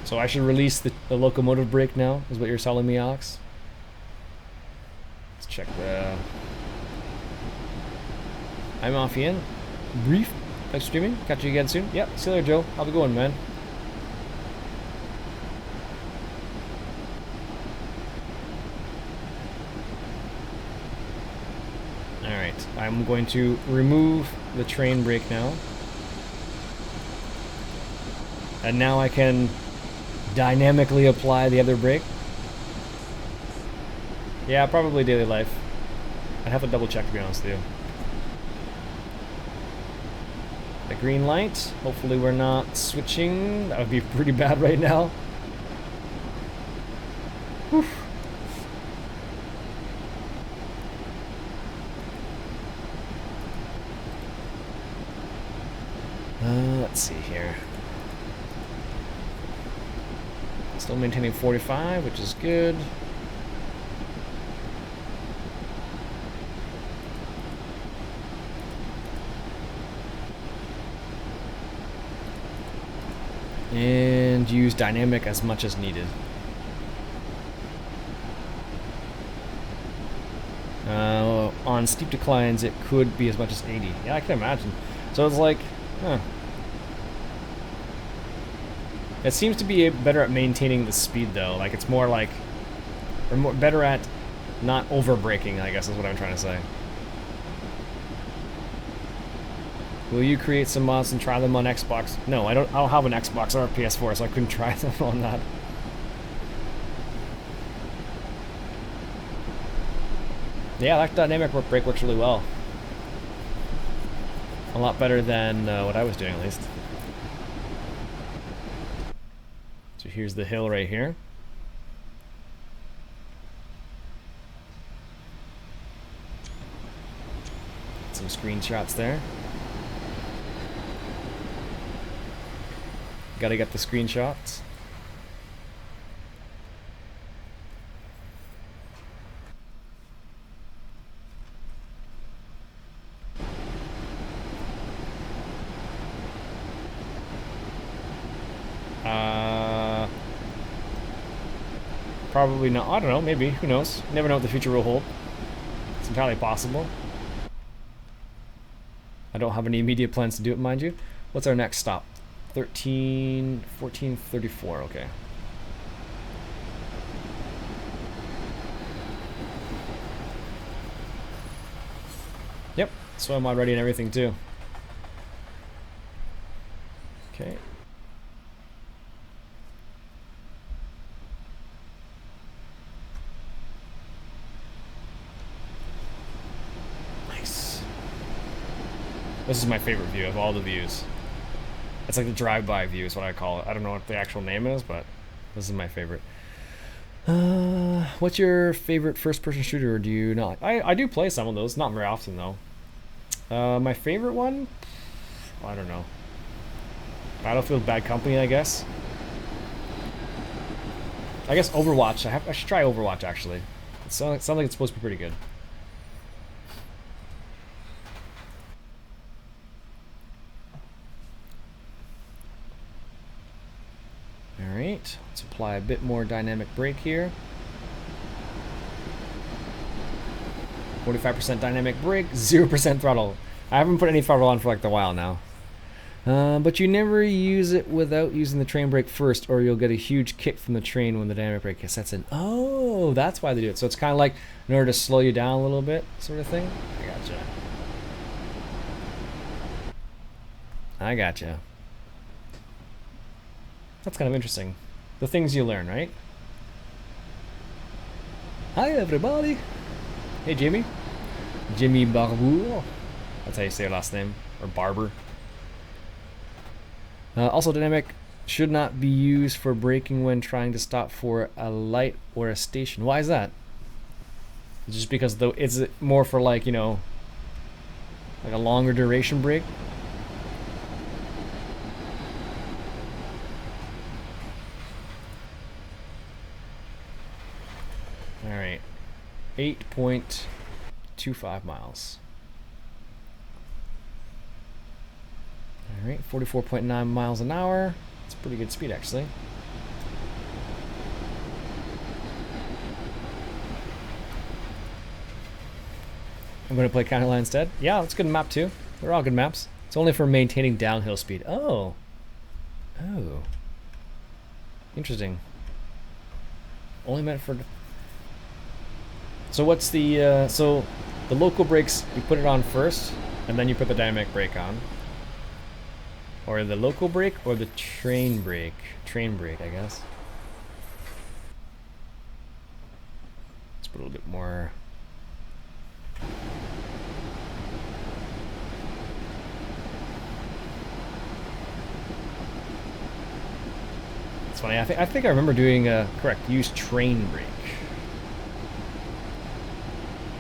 So I should release the locomotive brake now, is what you're telling me, Alex? Let's check the... I'm off, Iain. Brief. Thanks for streaming. Catch you again soon. Yep, see you later, Joe. How's it going, man? Alright, I'm going to remove the train brake now. And now I can dynamically apply the other brake. Yeah, probably daily life. I'd have to double check, to be honest with you. The green light. Hopefully we're not switching. That would be pretty bad right now. Whew. Let's see here. Still maintaining 45, which is good. And use dynamic as much as needed. On steep declines, it could be as much as 80. Yeah, I can imagine. So it's like, huh. It seems to be better at maintaining the speed, though. Like, it's more like, or more better at not over braking, I guess is what I'm trying to say. Will you create some mods and try them on Xbox? No, I don't have an Xbox or a PS4, so I couldn't try them on that. Yeah, that dynamic brake works really well. A lot better than what I was doing, at least. So here's the hill right here. Some screenshots there. Gotta get the screenshots. Probably not. I don't know. Maybe. Who knows? You never know what the future will hold. It's entirely possible. I don't have any immediate plans to do it, mind you. What's our next stop? 13, 14, 34. Okay. Yep. So I'm all ready and everything too. Okay. This is my favorite view of all the views. It's like the drive-by view is what I call it. I don't know what the actual name is, but this is my favorite. What's your favorite first-person shooter, or do you not? I do play some of those, not very often though. My favorite one? I don't know. Battlefield Bad Company, I guess. I guess Overwatch. I should try Overwatch actually. It sounds like it's supposed to be pretty good. Alright, let's apply a bit more dynamic brake here. 45% dynamic brake, 0% throttle. I haven't put any throttle on for like a while now. But you never use it without using the train brake first, or you'll get a huge kick from the train when the dynamic brake sets in. Oh, that's why they do it. So it's kind of like in order to slow you down a little bit, sort of thing. I gotcha. That's kind of interesting. The things you learn, right? Hi, everybody. Hey, Jimmy. Jimmy Barbour. That's how you say your last name. Or Barber. Also, dynamic should not be used for braking when trying to stop for a light or a station. Why is that? Just because though it's more for like, you know, like a longer duration brake. All right, 8.25 miles. All right, 44.9 miles an hour. It's a pretty good speed, actually. I'm going to play Counterline instead. Yeah, it's a good map, too. They're all good maps. It's only for maintaining downhill speed. Oh. Oh. Interesting. Only meant for... So what's the... so the local brakes, you put it on first, and then you put the dynamic brake on. Or the local brake or the train brake? Train brake, I guess. Let's put a little bit more. It's funny. I think I remember doing correct. Use train brake.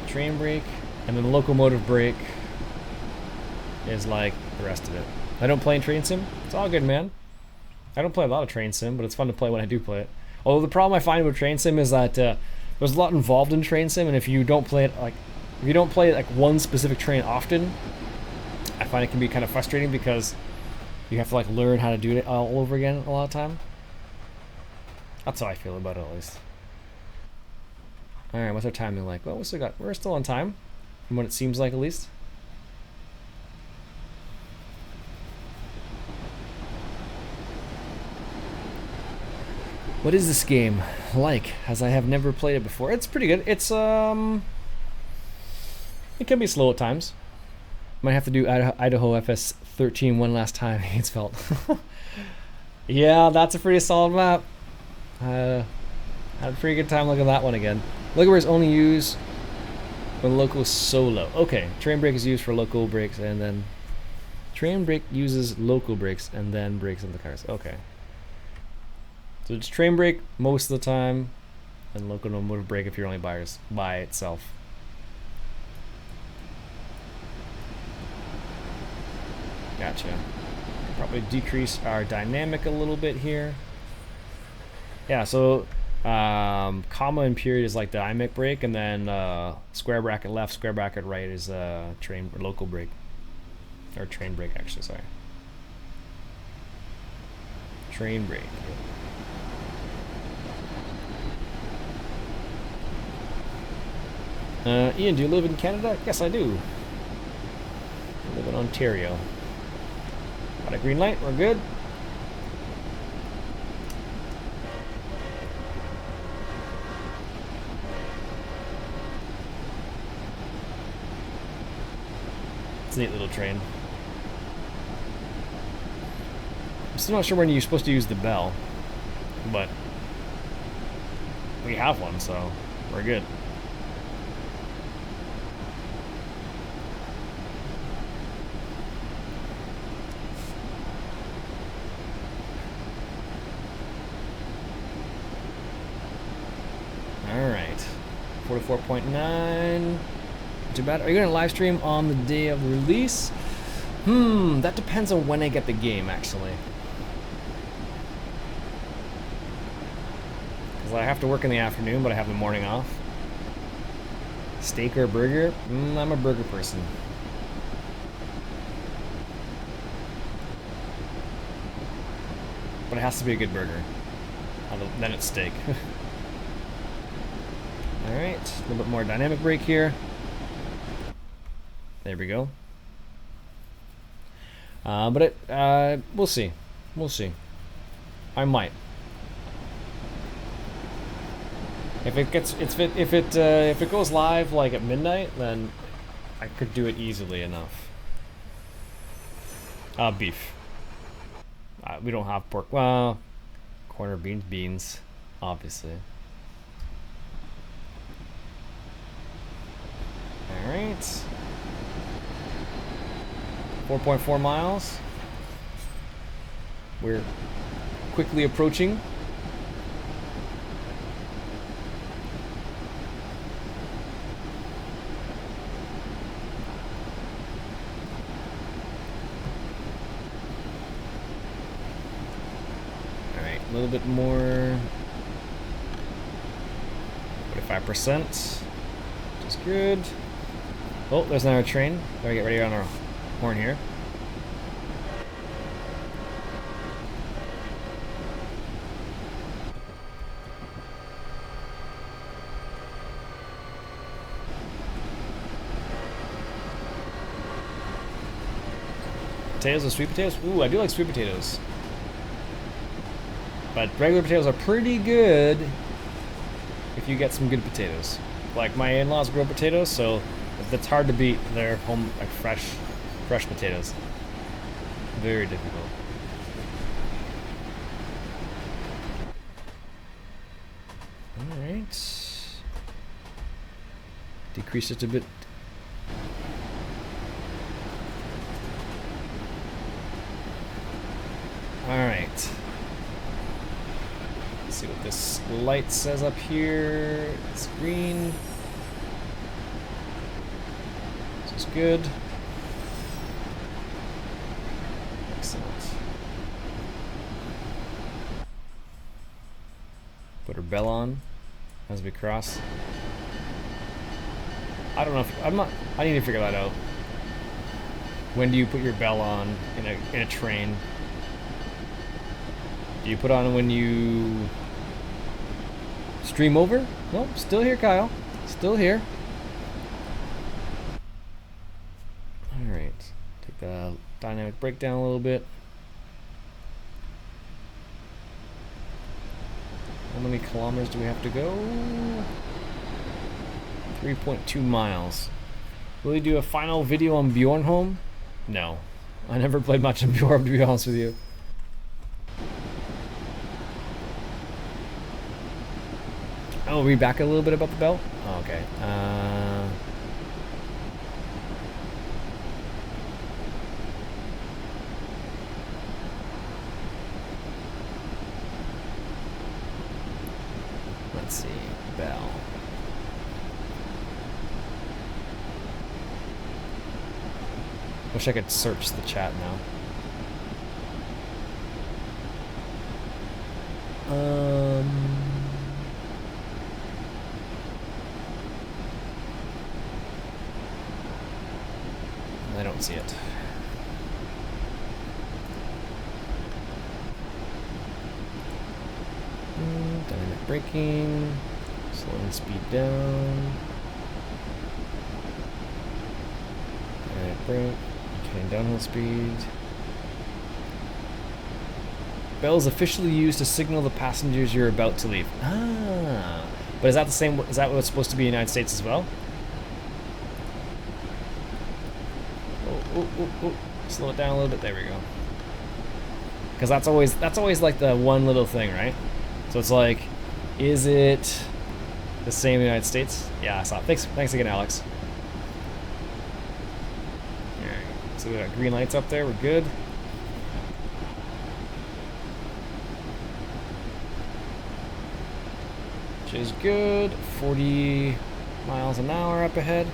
Train brake, and then the locomotive brake is like the rest of it. I don't play in train sim. It's all good, man. I don't play a lot of train sim, but it's fun to play when I do play it. Although the problem I find with train sim is that there's a lot involved in train sim, and if you don't play it like, if you don't play like one specific train often, I find it can be kind of frustrating because you have to like learn how to do it all over again a lot of time. That's how I feel about it, at least. All right, what's our timing like? Well, we're still on time, from what it seems like, at least. What is this game like, as I have never played it before? It's pretty good. It's, it can be slow at times. Might have to do Idaho FS13 one last time, it's felt. Yeah, that's a pretty solid map. Had a pretty good time looking at that one again. Local brakes only used when local solo. Okay, train brake is used for local brakes, and then train brake uses local brakes and then brakes on the cars. Okay. So it's train brake most of the time, and locomotive brake if you're only by itself. Gotcha. Probably decrease our dynamic a little bit here. Yeah, so comma and period is like the dynamic brake, and then square bracket left, square bracket right is train or local brake, or train brake actually. Sorry, train brake. Ian, do you live in Canada? Yes, I do. I live in Ontario. Got a green light, we're good. It's a neat little train. I'm still not sure when you're supposed to use the bell, but we have one, so we're good. 44.9. Too bad. Are you going to live stream on the day of the release? That depends on when I get the game, actually. Because I have to work in the afternoon, but I have the morning off. Steak or burger? I'm a burger person. But it has to be a good burger. Then it's steak. Alright, a little bit more dynamic brake here. There we go. We'll see. We'll see. I might. If it goes live like at midnight, then I could do it easily enough. Beef. We don't have pork. Well, corner beans, obviously. All right. 4.4 miles. We're quickly approaching. All right, a little bit more. 45%, which is good. Oh, there's another train. Gotta get ready on our horn here. Potatoes or sweet potatoes? Ooh, I do like sweet potatoes. But regular potatoes are pretty good if you get some good potatoes. Like my in-laws grow potatoes, so that's hard to beat their home, like fresh potatoes. Very difficult. All right. Decrease it a bit. All right. Let's see what this light says up here. It's green. This is good. Excellent. Put her bell on as we cross. I don't know if I need to figure that out. When do you put your bell on in a train? Do you put on when you stream over? Nope, still here, Kyle. Still here. Alright. Take the dynamic brake down a little bit. How many kilometers do we have to go? 3.2 miles. Will you do a final video on Bjornholm? No. I never played much on Bjorn, to be honest with you. Oh, read back a little bit about the belt? Oh, okay. Let's see. Bell. Wish I could search the chat now. I don't see it. Dynamic braking, slowing speed down. Dynamic brake, okay, downhill speed. Bell is officially used to signal the passengers you're about to leave. Ah, but is that the same? Is that what's supposed to be in the United States as well? Oh, slow it down a little bit. There we go. Because that's always like the one little thing, right? So it's like, is it the same in the United States? Yeah, I saw it. Thanks again, Alex. All right, so we got green lights up there. We're good. Which is good. 40. miles an hour up ahead.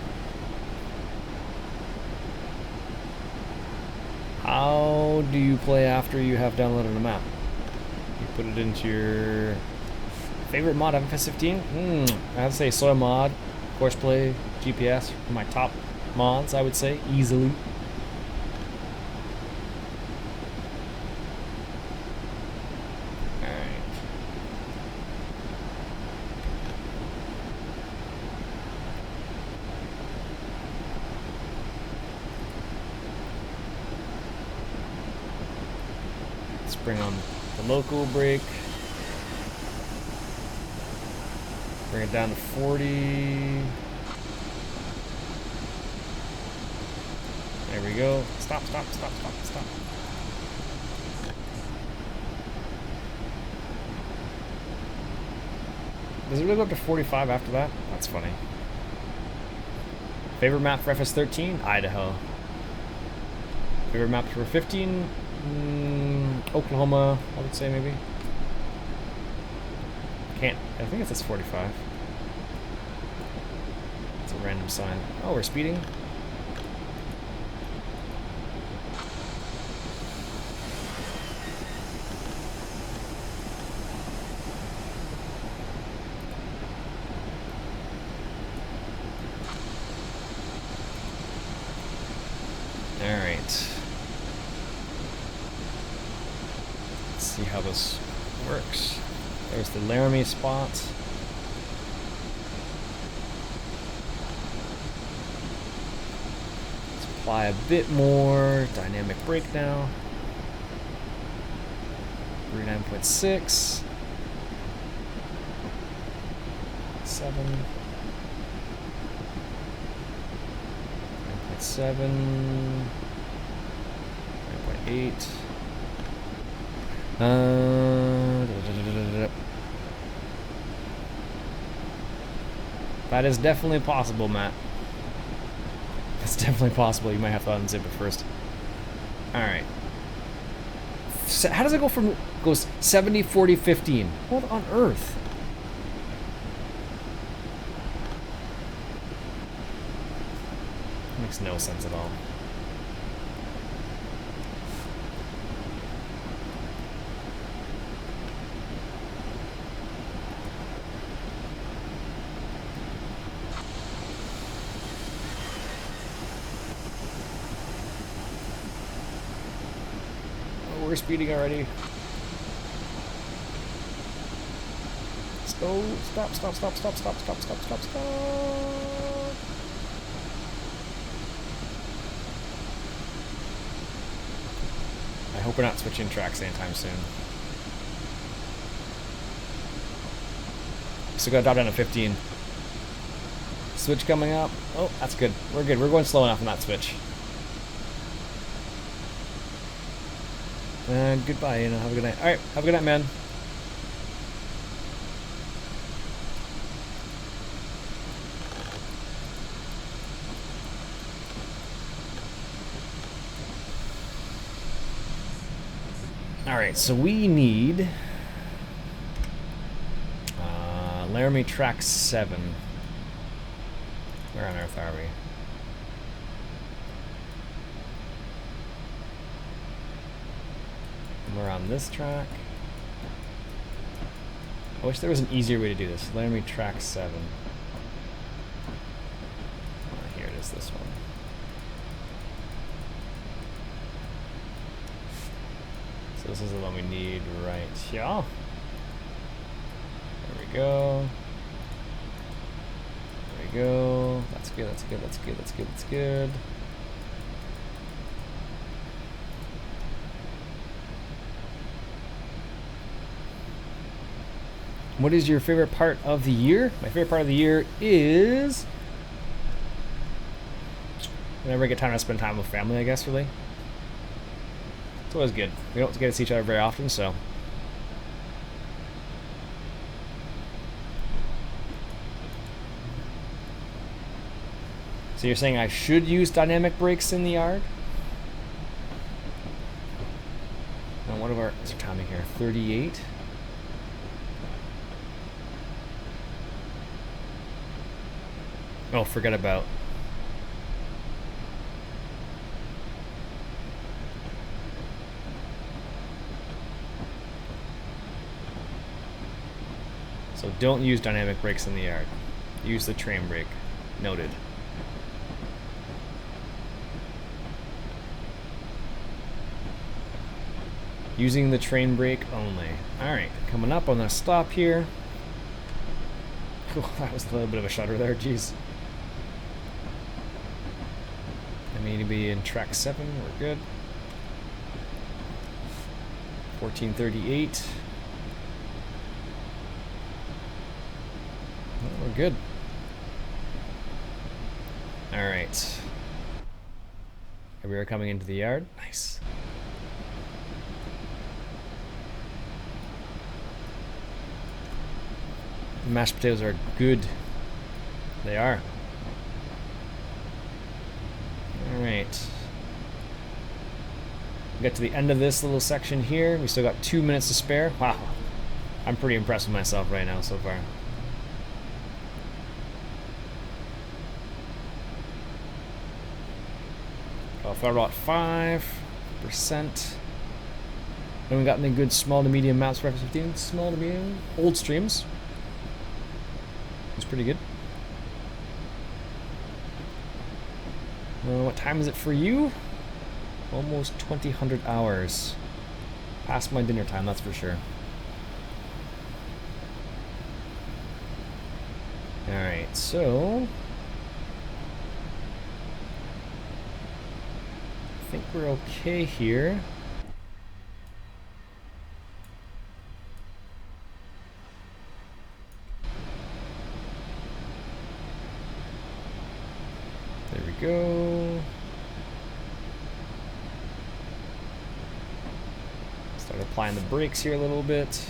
How do you play after you have downloaded a map? You put it into your favorite mod of FS15? I have to say soil mod, courseplay, GPS, my top mods, I would say, easily. Bring on the local brake. Bring it down to 40. There we go. Stop, stop, stop, stop, stop. Does it really go up to 45 after that? That's funny. Favorite map for FS13? Idaho. Favorite map for 15? Oklahoma, I would say maybe. I think it says 45. It's a random sign. Oh, we're speeding. All right. See how this works. There's the Laramie spot. Let's apply a bit more dynamic brake now. 39.6. 7. 9.7. 9.8. That is definitely possible, Matt. That's definitely possible. You might have to unzip it first. Alright. How does it go from... goes 70, 40, 15? What on earth? Makes no sense at all. We're speeding already. Let's go. Stop, stop, stop, stop, stop, stop, stop, stop, stop. I hope we're not switching tracks anytime soon. So gotta drop down to 15. Switch coming up. Oh, that's good. We're good. We're going slow enough on that switch. Goodbye, Iain. Have a good night. Alright, have a good night, man. Alright, so we need Laramie Track 7. Where on earth are we? We're on this track. I wish there was an easier way to do this. Laramie Track 7. Oh, here it is, this one. So this is the one we need right here. There we go. There we go. That's good, that's good, that's good, that's good, that's good. What is your favorite part of the year? My favorite part of the year is whenever I get time to spend time with family, I guess, really. It's always good. We don't get to see each other very often, so. So you're saying I should use dynamic brakes in the yard? And what of our, what's our timing here? 38? Oh, forget about. So don't use dynamic brakes in the yard. Use the train brake. Noted. Using the train brake only. Alright, coming up, I'm going to stop here. That was a little bit of a shudder there, jeez. I need to be in track 7, we're good. 1438. We're good. Alright. We are coming into the yard. Nice. The mashed potatoes are good. They are. Alright. We got to the end of this little section here. We still got 2 minutes to spare. Wow. I'm pretty impressed with myself right now so far. Got about 5%. Haven't got any good small to medium maps for F15. Small to medium. Old streams. It's pretty good. What time is it for you? Almost 2000 hours. Past my dinner time, that's for sure. Alright, so I think we're okay here. There we go. Start applying the brakes here a little bit.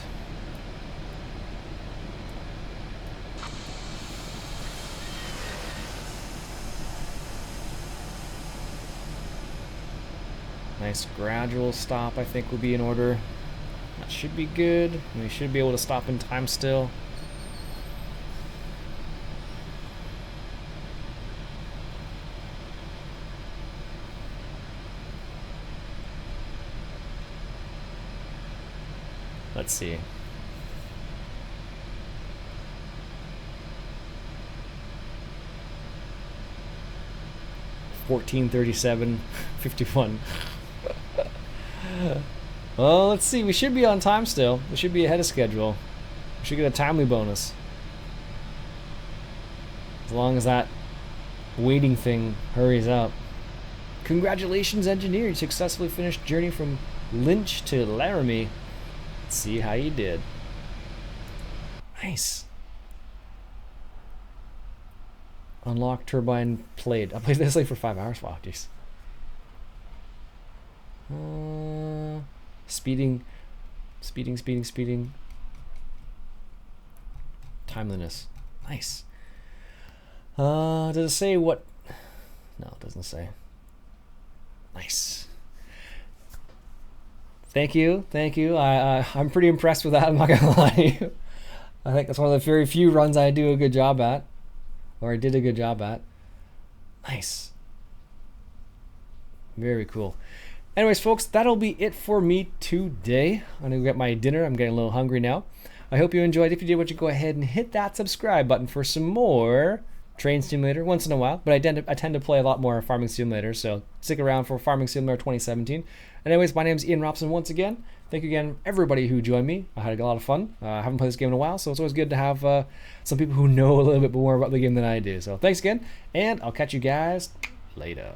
Nice gradual stop, I think, would be in order. That should be good. We should be able to stop in time still. Let's see. $14:37.51. Well, let's see. We should be on time still. We should be ahead of schedule. We should get a timely bonus. As long as that waiting thing hurries up. Congratulations, engineer. You successfully finished journey from Lynch to Laramie. Let's see how you did. Nice. Unlock turbine played. I played this like for 5 hours. Wow, jeez. Speeding. Timeliness. Nice. Does it say what? No, it doesn't say. Nice. Thank you. I'm pretty impressed with that. I'm not gonna lie to you. I think that's one of the very few runs I do a good job at, or I did a good job at. Nice. Very cool. Anyways, folks, that'll be it for me today. I'm gonna get my dinner. I'm getting a little hungry now. I hope you enjoyed. If you did, why don't you go ahead and hit that subscribe button for some more Train Simulator once in a while. But I tend to play a lot more Farming Simulator, so stick around for Farming Simulator 2017. Anyways, my name is Iain Robson once again. Thank you again, everybody who joined me. I had a lot of fun. I haven't played this game in a while, so it's always good to have some people who know a little bit more about the game than I do. So thanks again, and I'll catch you guys later.